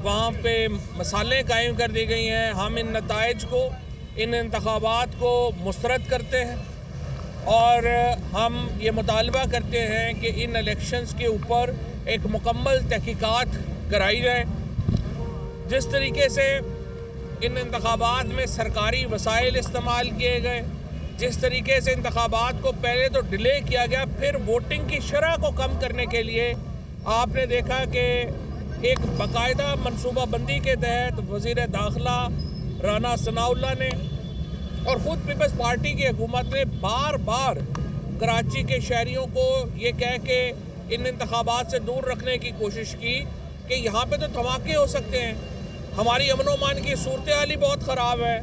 वहाँ पे मसालें कायम कर दी गई हैं, हम इन नताइज को, इन इंतखाबात को मुस्तरद करते हैं और हम ये मुतालबा करते हैं कि इन इलेक्शंस के ऊपर एक मुकम्मल तहकीकात कराई जाए। जिस तरीके से इन इंतखाबात में सरकारी वसाइल इस्तेमाल किए गए, जिस तरीके से इंतखाबात को पहले तो डिले किया गया, फिर वोटिंग की शरह को कम करने के लिए आपने देखा कि एक बाकायदा मनसूबाबंदी के तहत वज़ीर दाखिला राना सनाउल्लाह ने और ख़ुद पीपल्स पार्टी की हुकूमत ने बार बार कराची के शहरियों को ये कह के इन इंतखाबात से दूर रखने की कोशिश की कि यहाँ पे तो धमाके हो सकते हैं, हमारी अमन व अमान की सूरत हाल ही बहुत ख़राब है।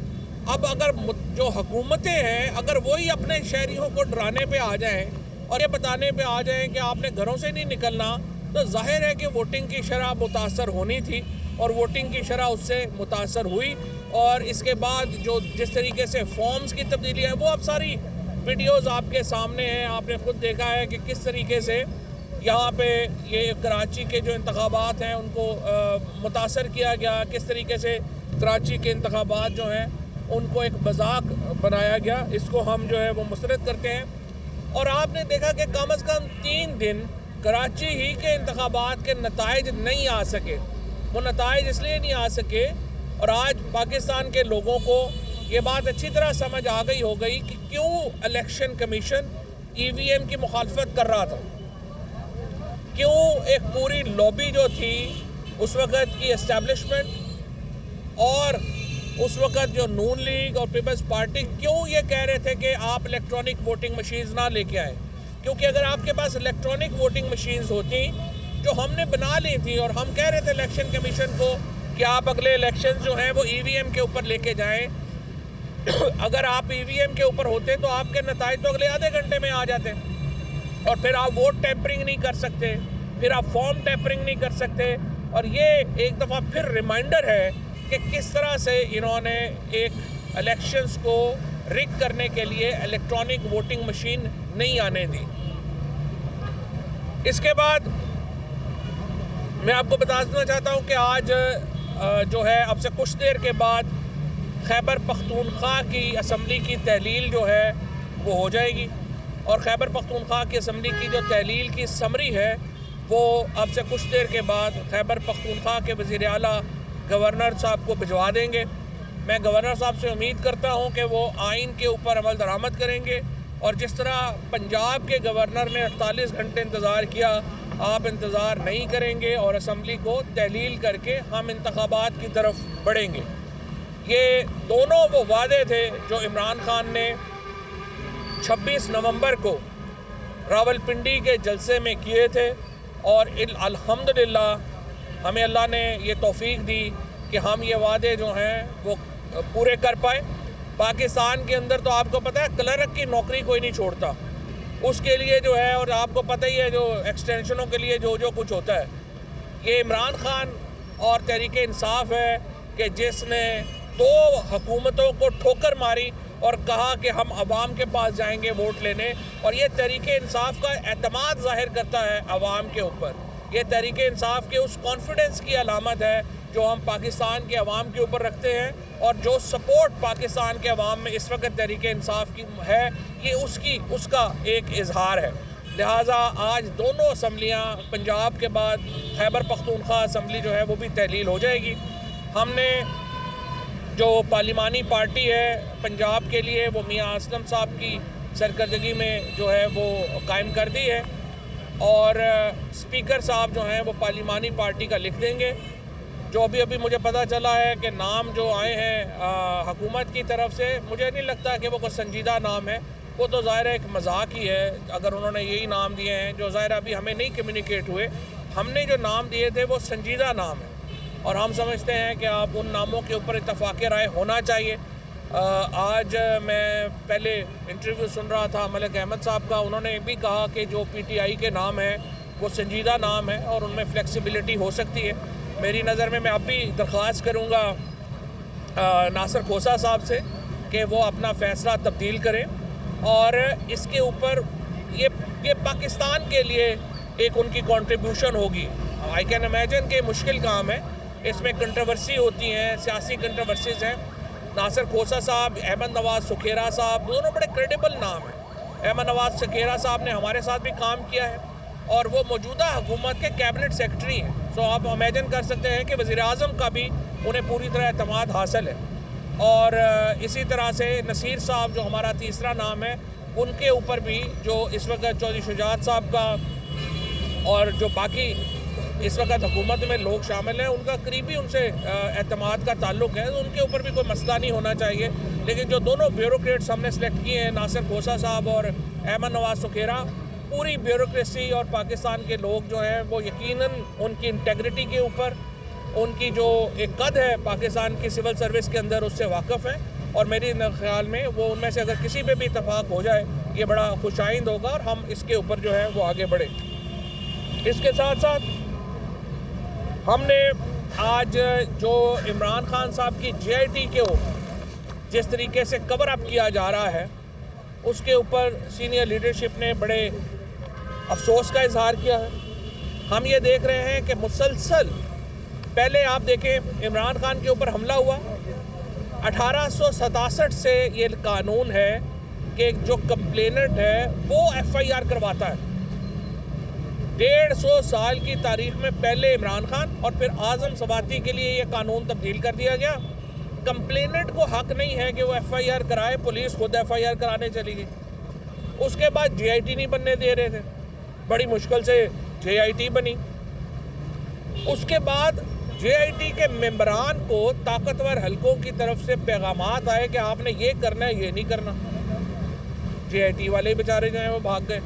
अब अगर जो हुकूमतें हैं अगर वही अपने शहरियों को डराने पे आ जाएं और ये बताने पे आ जाएं कि आपने घरों से नहीं निकलना, तो जाहिर है कि वोटिंग की शरह मुतासर होनी थी और वोटिंग की शरह उससे मुतासर हुई। और इसके बाद जो जिस तरीके से फॉर्म्स की तब्दीली है वो अब सारी वीडियोस आपके सामने हैं, आपने खुद देखा है कि किस तरीके से यहाँ पे ये कराची के जो इंतखाबात हैं उनको मुतासर किया गया, किस तरीके से कराची के इंतखाबात जो हैं उनको एक मजाक बनाया गया। इसको हम जो है वो मुस्तरद करते हैं। और आपने देखा कि कम अज़ कम 3 दिन कराची ही के इंतखाबात के नताइज नहीं आ सके। वो नताइज इसलिए नहीं आ सके और आज पाकिस्तान के लोगों को ये बात अच्छी तरह समझ आ गई हो गई कि क्यों इलेक्शन कमीशन EVM की मुखालफत कर रहा था, क्यों एक पूरी लॉबी जो थी उस वक़्त की एस्टेब्लिशमेंट और उस वक़्त जो नून लीग और पीपल्स पार्टी क्यों ये कह रहे थे कि आप इलेक्ट्रॉनिक वोटिंग मशीन्स ना लेके आए। क्योंकि अगर आपके पास इलेक्ट्रॉनिक वोटिंग मशीन्स होती जो हमने बना ली थी और हम कह रहे थे इलेक्शन कमीशन को कि आप अगले इलेक्शन जो हैं वो EVM के ऊपर लेके जाएं, अगर आप EVM के ऊपर होते तो आपके नताइज तो अगले आधे घंटे में आ जाते और फिर आप वोट टैंपरिंग नहीं कर सकते, फिर आप फॉर्म टैंपरिंग नहीं कर सकते। और ये एक दफ़ा फिर रिमाइंडर है कि किस तरह से इन्होंने एक इलेक्शंस को रिग करने के लिए इलेक्ट्रॉनिक वोटिंग मशीन नहीं आने दी। इसके बाद मैं आपको बता देना चाहता हूँ कि आज जो है अब से कुछ देर के बाद खैबर पख्तूनख्वा की असम्बली की तहलील जो है वो हो जाएगी और खैबर पख्तूनख्वा की असम्बली की जो तहलील की समरी है वो अब से कुछ देर के बाद खैबर पख्तूनख्वा के वज़ीर आला गवर्नर साहब को भिजवा देंगे। मैं गवर्नर साहब से उम्मीद करता हूं कि वो आइन के ऊपर अमल दरामद करेंगे और जिस तरह पंजाब के गवर्नर ने 48 घंटे इंतज़ार किया, आप इंतज़ार नहीं करेंगे और असम्बली को तहलील करके हम इंतखाबात की तरफ बढ़ेंगे। ये दोनों वो वादे थे जो इमरान खान ने 26 नवंबर को रावलपिंडी के जलसे में किए थे और अल्हम्दुलिल्लाह हमें अल्लाह ने ये तौफीक दी कि हम ये वादे जो हैं वो पूरे कर पाए। पाकिस्तान के अंदर तो आपको पता है क्लर्क की नौकरी कोई नहीं छोड़ता, उसके लिए जो है, और आपको पता ही है जो एक्सटेंशनों के लिए जो कुछ होता है। ये इमरान खान और तहरीक इंसाफ है कि जिसने 2 हुकूमतों को ठोकर मारी और कहा कि हम अवाम के पास जाएंगे वोट लेने, और ये तहरीक इंसाफ का एतमाद ज़ाहिर करता है अवाम के ऊपर। ये तहरीक इंसाफ के उस कॉन्फिडेंस की अलामत है जो हम पाकिस्तान के अवाम के ऊपर रखते हैं और जो सपोर्ट पाकिस्तान के अवाम में इस वक्त तहरीक इंसाफ की है, ये उसका एक इजहार है। लिहाजा आज दोनों असम्बलियाँ पंजाब के बाद खैबर पख्तूनख्वा असम्बली जो है वो भी तहलील हो जाएगी। हमने जो पार्लिमानी पार्टी है पंजाब के लिए वो मियाँ असलम साहब की सरकर्दगी में जो है वो कायम कर दी है और स्पीकर साहब जो हैं वो पार्लिमानी पार्टी का लिख देंगे। जो अभी मुझे पता चला है कि नाम जो आए हैं हुकूमत की तरफ से, मुझे नहीं लगता कि वो कोई संजीदा नाम है, वो तो ज़ाहिर है एक मजाक ही है अगर उन्होंने यही नाम दिए हैं जो ज़ाहिर अभी हमें नहीं कम्युनिकेट हुए। हमने जो नाम दिए थे वो संजीदा नाम है और हम समझते हैं कि आप उन नामों के ऊपर इत्तफाक़ राय होना चाहिए। आज मैं पहले इंटरव्यू सुन रहा था मलिक अहमद साहब का, उन्होंने भी कहा कि जो PTI के नाम है वो संजीदा नाम है और उनमें फ्लेक्सिबिलिटी हो सकती है। मेरी नज़र में मैं अब भी दरख्वास्त करूँगा नासिर खोसा साहब से कि वो अपना फ़ैसला तब्दील करें और इसके ऊपर ये पाकिस्तान के लिए एक उनकी कंट्रीब्यूशन होगी। आई कैन इमेजिन कि मुश्किल काम है, इसमें कंट्रोवर्सी होती हैं, सियासी कंट्रोवर्सीज़ हैं। नासिर खोसा साहब, अहमद नवाज सुखेरा साहब, दोनों बड़े क्रेडिबल नाम हैं। अहमद नवाज सुखेरा साहब ने हमारे साथ भी काम किया है और वो मौजूदा हुकूमत के कैबिनेट सेक्रेटरी हैं। सो आप इमेजिन कर सकते हैं कि वज़ीर आज़म का भी उन्हें पूरी तरह एतमाद हासिल है। और इसी तरह से नसीर साहब जो हमारा तीसरा नाम है, उनके ऊपर भी जो इस वक्त चौधरी शुजात साहब का और जो बाकी इस वक्त हुकूमत में लोग शामिल हैं उनका करीबी उनसे एतमाद का ताल्लुक है, तो उनके ऊपर भी कोई मसला नहीं होना चाहिए। लेकिन जो दोनों ब्यूरोक्रेट्स हमने सेलेक्ट किए हैं, नासिर खोसा साहब और अहमद नवाज सुखेरा, पूरी ब्यूरोक्रेसी और पाकिस्तान के लोग जो हैं वो यकीनन उनकी इंटेग्रिटी के ऊपर, उनकी जो एक कद है पाकिस्तान की सिविल सर्विस के अंदर, उससे वाकिफ़ हैं और मेरे ख्याल में वो उनमें से अगर किसी पे भी इत्तफाक हो जाए ये बड़ा खुशाइंद होगा और हम इसके ऊपर जो है वो आगे बढ़े। इसके साथ साथ हमने आज जो इमरान खान साहब की JIT को जिस तरीके से कवर अप किया जा रहा है उसके ऊपर सीनियर लीडरशिप ने बड़े अफसोस का इजहार किया है। हम ये देख रहे हैं कि मुसलसल पहले आप देखें इमरान खान के ऊपर हमला हुआ, 1867 से ये कानून है कि जो कंप्लेनेंट है वो FIR करवाता है। 150 साल की तारीख में पहले इमरान खान और फिर आज़म सवाती के लिए ये कानून तब्दील कर दिया गया। कंप्लेनेंट को हक नहीं है कि वो FIR कराए, पुलिस खुद FIR कराने चली गई। उसके बाद JIT नहीं बनने दे रहे थे, बड़ी मुश्किल से JIT बनी। उसके बाद JIT के मेंबरान को ताकतवर हलकों की तरफ से पैगामात आए कि आपने ये करना है, ये नहीं करना। JIT वाले बेचारे जो हैं वो भाग गए।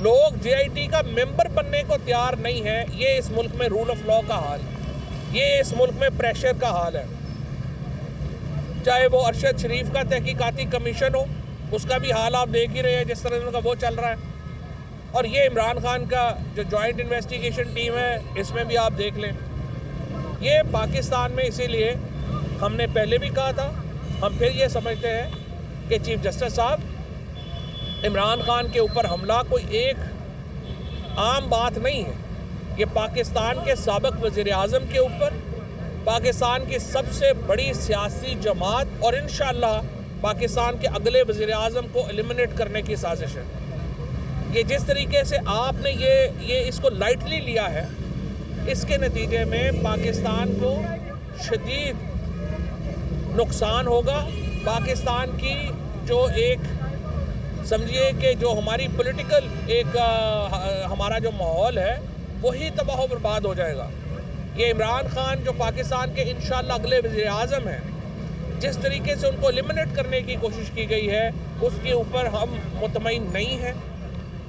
लोग JIT का मेंबर बनने को तैयार नहीं है। ये इस मुल्क में रूल ऑफ लॉ का हाल है, ये इस मुल्क में प्रेशर का हाल है। चाहे वो अरशद शरीफ का तहकीकाती कमीशन हो, उसका भी हाल आप देख ही रहे हैं जिस तरह का वो चल रहा है। और ये इमरान खान का जो जॉइंट इन्वेस्टिगेशन टीम है, इसमें भी आप देख लें। ये पाकिस्तान में, इसीलिए हमने पहले भी कहा था, हम फिर ये समझते हैं कि चीफ जस्टिस साहब, इमरान खान के ऊपर हमला कोई एक आम बात नहीं है। ये पाकिस्तान के साबिक वज़ीर आज़म के ऊपर, पाकिस्तान की सबसे बड़ी सियासी जमात और इंशाअल्लाह पाकिस्तान के अगले वज़ीर आज़म को एलिमिनेट करने की साजिश है। ये जिस तरीके से आपने ये इसको लाइटली लिया है, इसके नतीजे में पाकिस्तान को शदीद नुकसान होगा। पाकिस्तान की जो एक समझिए कि जो हमारी पॉलिटिकल एक हमारा जो माहौल है वही तबाह व बर्बाद हो जाएगा। ये इमरान खान जो पाकिस्तान के इंशाअल्लाह अगले वज़ीर आज़म हैं, जिस तरीके से उनको एलिमिनेट करने की कोशिश की गई है उसके ऊपर हम मुतमईन नहीं हैं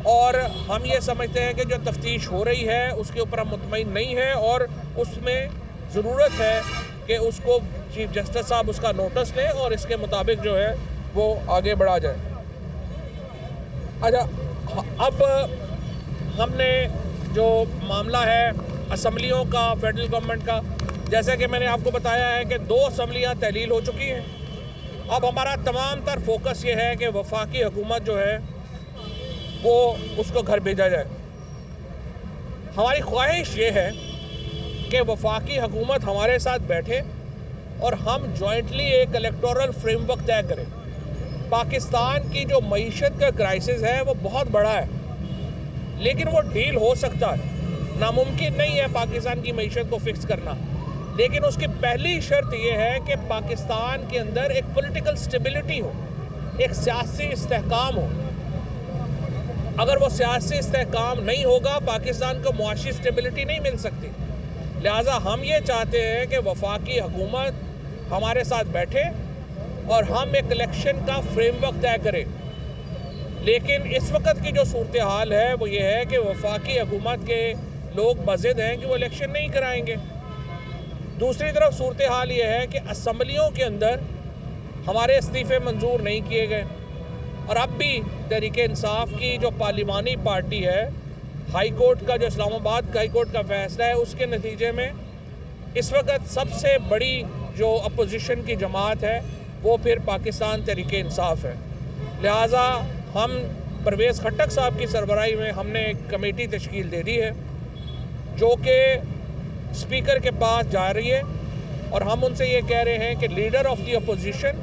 और हम ये समझते हैं कि जो तफ्तीश हो रही है उसके ऊपर हम मुतमईन नहीं हैं और उसमें ज़रूरत है कि उसको चीफ जस्टिस साहब उसका नोटिस लें और इसके मुताबिक जो है वो आगे बढ़ा जाए। अच्छा, अब हमने जो मामला है असम्बलियों का, फेडरल गवर्नमेंट का, जैसा कि मैंने आपको बताया है कि 2 असम्बलियाँ तहलील हो चुकी हैं। अब हमारा तमाम तर फोकस ये है कि वफाकी हुकूमत जो है वो उसको घर भेजा जाए। हमारी ख्वाहिश ये है कि वफाकी हुकूमत हमारे साथ बैठे और हम जॉइंटली एक इलेक्टोरल फ्रेमवर्क तय करें। पाकिस्तान की जो मईशत का क्राइसिस है वो बहुत बड़ा है। लेकिन वो डील हो सकता है। नामुमकिन नहीं है पाकिस्तान की मईशत को फिक्स करना, लेकिन उसकी पहली शर्त यह है कि पाकिस्तान के अंदर एक पॉलिटिकल स्टेबिलिटी हो, एक सियासी इस्तेहकाम हो। अगर वो सियासी इस्तेहकाम नहीं होगा, पाकिस्तान को मुआशी स्टेबिलिटी नहीं मिल सकती। लिहाजा हम ये चाहते हैं कि वफाकी हुकूमत हमारे साथ बैठे और हम एक इलेक्शन का फ्रेमवर्क तय करें। लेकिन इस वक्त की जो सूरत हाल है वो ये है कि वफाकी हुकूमत के लोग बज़िद हैं कि वो इलेक्शन नहीं कराएंगे। दूसरी तरफ सूरत हाल ये है कि असम्बलियों के अंदर हमारे इस्तीफ़े मंजूर नहीं किए गए, और अब भी तहरीक इंसाफ की जो पार्लिमानी पार्टी है, हाई कोर्ट का जो इस्लामाबाद हाई कोर्ट का फैसला है, उसके नतीजे में इस वक्त सबसे बड़ी जो अपोजिशन की जमात है वो फिर पाकिस्तान तहरीक इंसाफ है। लिहाजा हम परवेज़ खट्टक साहब की सरबराही में हमने एक कमेटी तश्कील दे दी है जो कि स्पीकर के पास जा रही है, और हम उनसे ये कह रहे हैं कि leader of the opposition,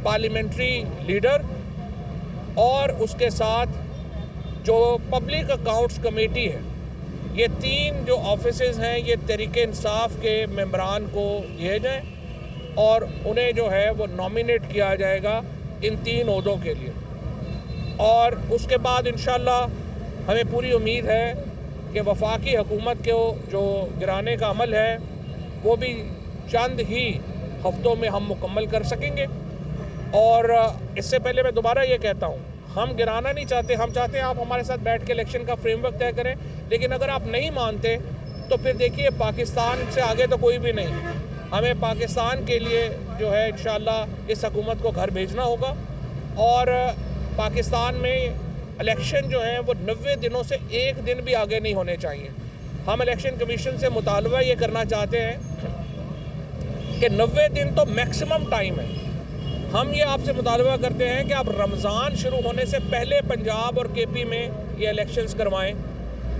parliamentary leader और उसके साथ जो पब्लिक अकाउंट्स कमेटी है, ये तीन जो ऑफिसेज हैं ये तहरीक इंसाफ के मेंबरान को दिए जाएं और उन्हें जो है वो नॉमिनेट किया जाएगा इन तीन ओहदों के लिए। और उसके बाद इंशाल्लाह हमें पूरी उम्मीद है कि वफाकी हुकूमत को जो गिराने का अमल है वो भी चंद ही हफ्तों में हम मुकम्मल कर सकेंगे। और इससे पहले मैं दोबारा ये कहता हूँ, हम गिराना नहीं चाहते, हम चाहते हैं आप हमारे साथ बैठ के इलेक्शन का फ्रेमवर्क तय करें। लेकिन अगर आप नहीं मानते तो फिर देखिए पाकिस्तान से आगे तो कोई भी नहीं। हमें पाकिस्तान के लिए जो है इंशाल्लाह इस हुकूमत को घर भेजना होगा, और पाकिस्तान में इलेक्शन जो है वो 90 दिनों से एक दिन भी आगे नहीं होने चाहिए। हम इलेक्शन कमीशन से मुतालबा ये करना चाहते हैं कि 90 दिन तो मैक्सिमम टाइम है। हम ये आपसे मुतालबा करते हैं कि आप रमज़ान शुरू होने से पहले पंजाब और केपी में ये इलेक्शंस करवाएं,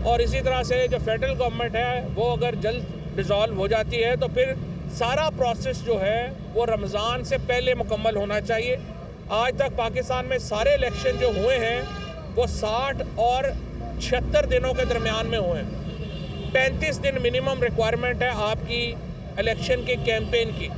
और इसी तरह से जो फेडरल गवर्नमेंट है वो अगर जल्द डिज़ोल्व हो जाती है तो फिर सारा प्रोसेस जो है वो रमज़ान से पहले मुकम्मल होना चाहिए। आज तक पाकिस्तान में सारे इलेक्शन जो हुए हैं वो 60 और 76 दिनों के दरमियान में हुए हैं। 35 दिन मिनिमम रिक्वायरमेंट है आपकी इलेक्शन के कैंपेन की।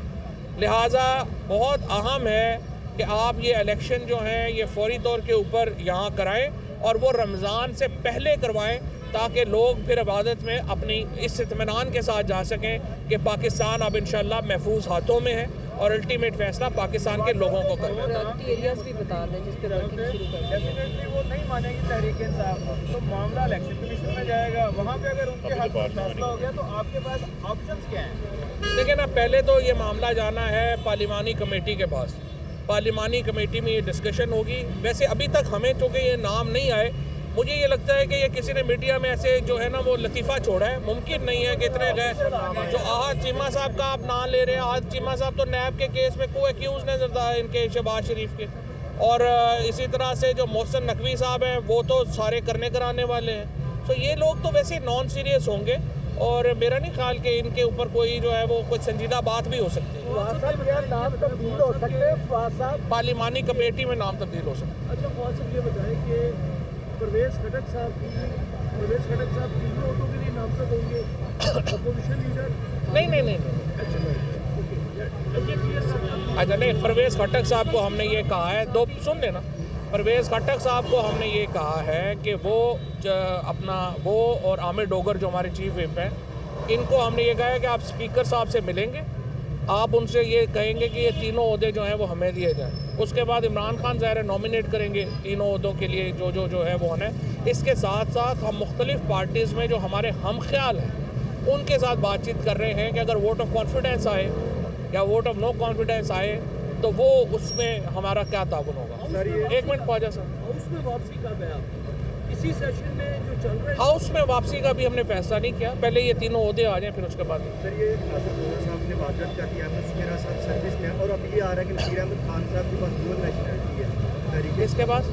लिहाजा बहुत अहम है कि आप ये इलेक्शन जो हैं ये फौरी तौर के ऊपर यहाँ कराएं और वो रमज़ान से पहले करवाएं, ताकि लोग फिर इबादत में अपनी इस इत्मीनान के साथ जा सकें कि पाकिस्तान अब इंशाल्लाह महफूज हाथों में है और अल्टीमेट फैसला पाकिस्तान के लोगों को करना है। डेफिनेटली वो नहीं मानेंगे तहरीक इंसाफ, तो मामला इलेक्शन कमीशन में जाएगा, वहाँ पे अगर उनके हाथ में फैसला हो गया तो आपके पास ऑप्शंस क्या हैं? देखिए ना, पहले तो ये मामला जाना है पार्लिमानी कमेटी के पास। पार्लिमानी कमेटी में ये डिस्कशन होगी। वैसे अभी तक हमें चूँकि ये नाम नहीं आए, मुझे ये लगता है कि ये किसी ने मीडिया में ऐसे जो है ना वो लतीफ़ा छोड़ा है। मुमकिन नहीं है कि इतने गए जो आहद चीमा साहब का आप नाम ले रहे हैं। आहद चीमा साहब तो नैब के केस में को एक्यूज़ नजर था इनके शहबाज शरीफ के, और इसी तरह से जो मोहसिन नकवी साहब हैं वो तो सारे करने कराने वाले हैं। तो ये लोग तो वैसे नॉन सीरियस होंगे, और मेरा नहीं ख्याल कि इनके ऊपर कोई जो है वो कोई संजीदा बात भी हो सकती है। पार्लिमानी कमेटी में नाम तब्दील हो सकता है। अच्छा, ये बताएं कि परवेज़ खट्टक साहब तीनों ऑटो के लिए नामजद होंगे, अपोजिशन लीडर? नहीं। अच्छा नहीं, परवेज़ खट्टक साहब को हमने ये कहा है, दो सुन लेना, परवेज़ खट्टक साहब को हमने ये कहा है कि वो वो और आमिर डोगर जो हमारे चीफ व्हिप हैं, इनको हमने ये कहा है कि आप स्पीकर साहब से मिलेंगे, आप उनसे ये कहेंगे कि ये तीनों ओहदे जो हैं वो हमें दिए जाएँ। उसके बाद इमरान खान ज़ाहिर नॉमिनेट करेंगे तीनों ओहदों के लिए जो है वो होना है। इसके साथ साथ हम मुख्तलिफ पार्टीज़ में जो हमारे हम ख्याल हैं उनके साथ बातचीत कर रहे हैं कि अगर वोट ऑफ कॉन्फिडेंस आए या वोट ऑफ नो कॉन्फिडेंस आए तो वो उसमें हमारा क्या ताउन होगा। एक मिनट ख्वाजा सर, हाउस में वापसी कब है आप? इसी सेशन में जो चल रहा है? हाउस में वापसी का भी हमने फैसला नहीं किया, पहले ये तीनों ओहदे आ जाएं फिर उसके बाद। सर, ये नासिर हुसैन साहब ने वाकई कर दिया है मेरा साथ सर्विस में, और अब ये आ रहा है कि नसीर अहमद खान साहब के पास डुअल नेशनलिटी है तहरीक। इसके बाद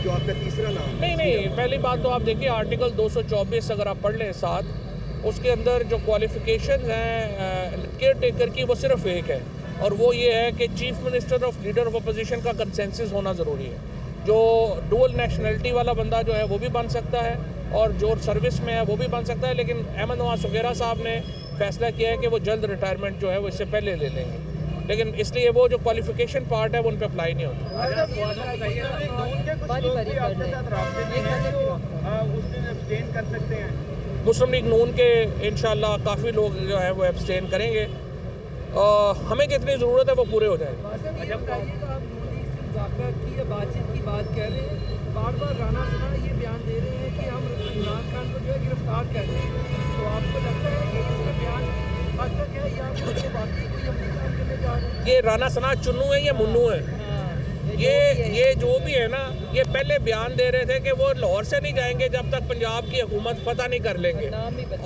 जो आपका तीसरा नाम? नहीं, पहली बात तो आप देखिए आर्टिकल 224 अगर आप पढ़ लें साथ, उसके अंदर जो क्वालिफिकेशंस हैं केयर टेकर की वो सिर्फ एक है, और वो ये है कि chief minister of leader of opposition का कंसेंसस होना ज़रूरी है। जो डुअल नेशनलिटी वाला बंदा जो है वो भी बन सकता है, और जो सर्विस में है वो भी बन सकता है, लेकिन अहमद नवाज सुगेरा साहब ने फैसला किया है कि वो जल्द रिटायरमेंट जो है वो इससे पहले ले लेंगे, लेकिन इसलिए वो जो क्वालिफिकेशन पार्ट है वो उन पर अप्लाई नहीं होता। मुस्लिम लीग नून के इंशाल्लाह काफ़ी लोग जो है वो एब्सटेन करेंगे, हमें कितनी ज़रूरत है वो पूरे हो जाएंगे। बातचीत की बात कह रहे हैं, बार बार राना सना ये बयान दे रहे हैं कि हम इमरान खान को जो है गिरफ्तार कर रहे हैं, तो आपको लगता है कि इसका बयान हद तक है या फिर बाकी कोई हम काम करने जा रहे हैं? ये राना सना चुन्नू है या मुन्नू है? ये जो भी है ना, ये पहले बयान दे रहे थे कि वो लाहौर से नहीं जाएंगे जब तक पंजाब की हुकूमत फतह नहीं कर लेंगे,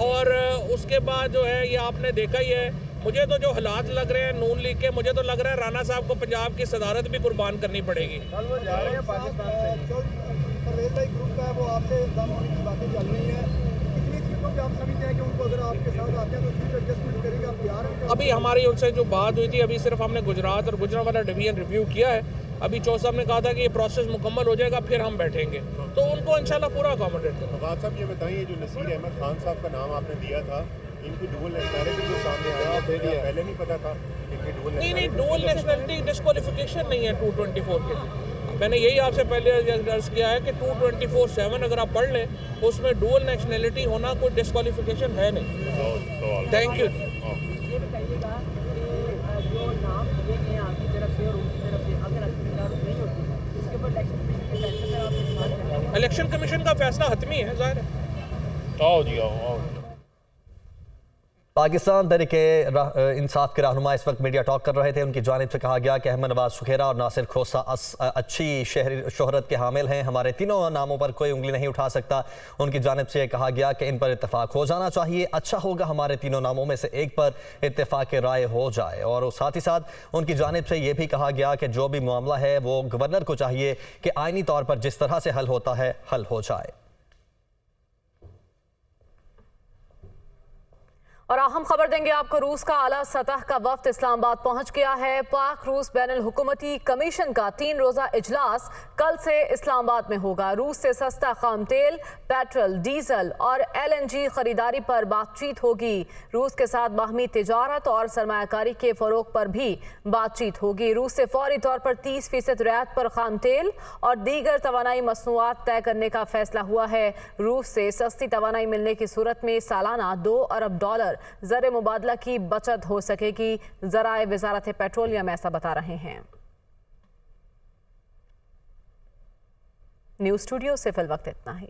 और उसके बाद जो है ये आपने देखा ही है। मुझे तो जो हालात लग रहे हैं नून लीग के, मुझे तो लग रहा है राना साहब को पंजाब की सदारत भी कुर्बान करनी पड़ेगी। वो जा रहे हैं पाकिस्तान से, ग्रुप का है वो आपसे इल्जाम होने की बातें चल रही हैं, कितनी सीटों पे आप समझते हैं कि उनको अगर आपके साथ आते हैं तो सीट एडजस्टमेंट करेंगे, आप तैयार हैं? अभी हमारी उनसे जो बात हुई थी, अभी सिर्फ हमने गुजरात और गुजरांवाला डिवीजन रिव्यू किया है। अभी चौधरी साहब ने कहा था कि ये प्रोसेस मुकम्मल हो जाएगा फिर हम बैठेंगे, तो उनको इंशाल्लाह पूरा अकोमोडेट करेंगे। फवाद साहब ये बताइए, जो नसीर अहमद खान साहब का नाम आपने दिया था, इनकी डुअल नेशनैलिटी जो सामने आया पहले नहीं पता था इनकी डुअल नेशनैलिटी? नहीं, डुअल नेशनैलिटी डिस्क्वालिफिकेशन नहीं है 224 के लिए। मैंने यही आपसे पहले अर्ज किया है कि 224(7) अगर आप पढ़ लें, उसमें डुअल नेशनैलिटी होना कोई डिस्क्वालिफिकेशन है नहीं। Thank you. ये बताइएगा कि जो नाम दिए गए हैं आपकी तरफ से और उनकी तरफ से, अगर नहीं होती इसके ऊपर इलेक्शन कमीशन का फैसला हतमी है, जाहिर है। आओ जी आओ। पाकिस्तान तहरीक इंसाफ के रहनुमा इस वक्त मीडिया टॉक कर रहे थे। उनकी जानिब से कहा गया कि अहमद नवाज सुखेरा और नासिर खोसा अच्छी शोहरत के हामिल हैं, हमारे तीनों नामों पर कोई उंगली नहीं उठा सकता। उनकी जानिब से कहा गया कि इन पर इत्तेफाक हो जाना चाहिए, अच्छा होगा हमारे तीनों नामों में से एक पर इत्तेफाक राय हो जाए। और साथ ही साथ उनकी जानिब से ये भी कहा गया कि जो भी मामला है वो गवर्नर को चाहिए कि आइनी तौर पर जिस तरह से हल होता है हल हो जाए। और अहम खबर देंगे आपको, रूस का आला सतह का वफ्द इस्लामाबाद पहुंच गया है। पाक रूस बैनुल हुकूमती कमीशन का 3 रोज़ा इजलास कल से इस्लामाबाद में होगा। रूस से सस्ता खाम तेल, पेट्रोल, डीजल और LNG खरीदारी पर बातचीत होगी। रूस के साथ बाहमी तिजारत और सरमायाकारी के फरोग पर भी बातचीत होगी। रूस से फौरी तौर पर 30% रियायत पर खाम तेल और दीगर तवानाई मसनूआत तय करने का फैसला हुआ है। रूस से सस्ती तवानाई मिलने की सूरत में सालाना $2 अरब ज़र मुबादला की बचत हो सकेगी। ज़राए वज़ारत पेट्रोलियम ऐसा बता रहे हैं। न्यूज़ स्टूडियो से फिल वक्त इतना ही।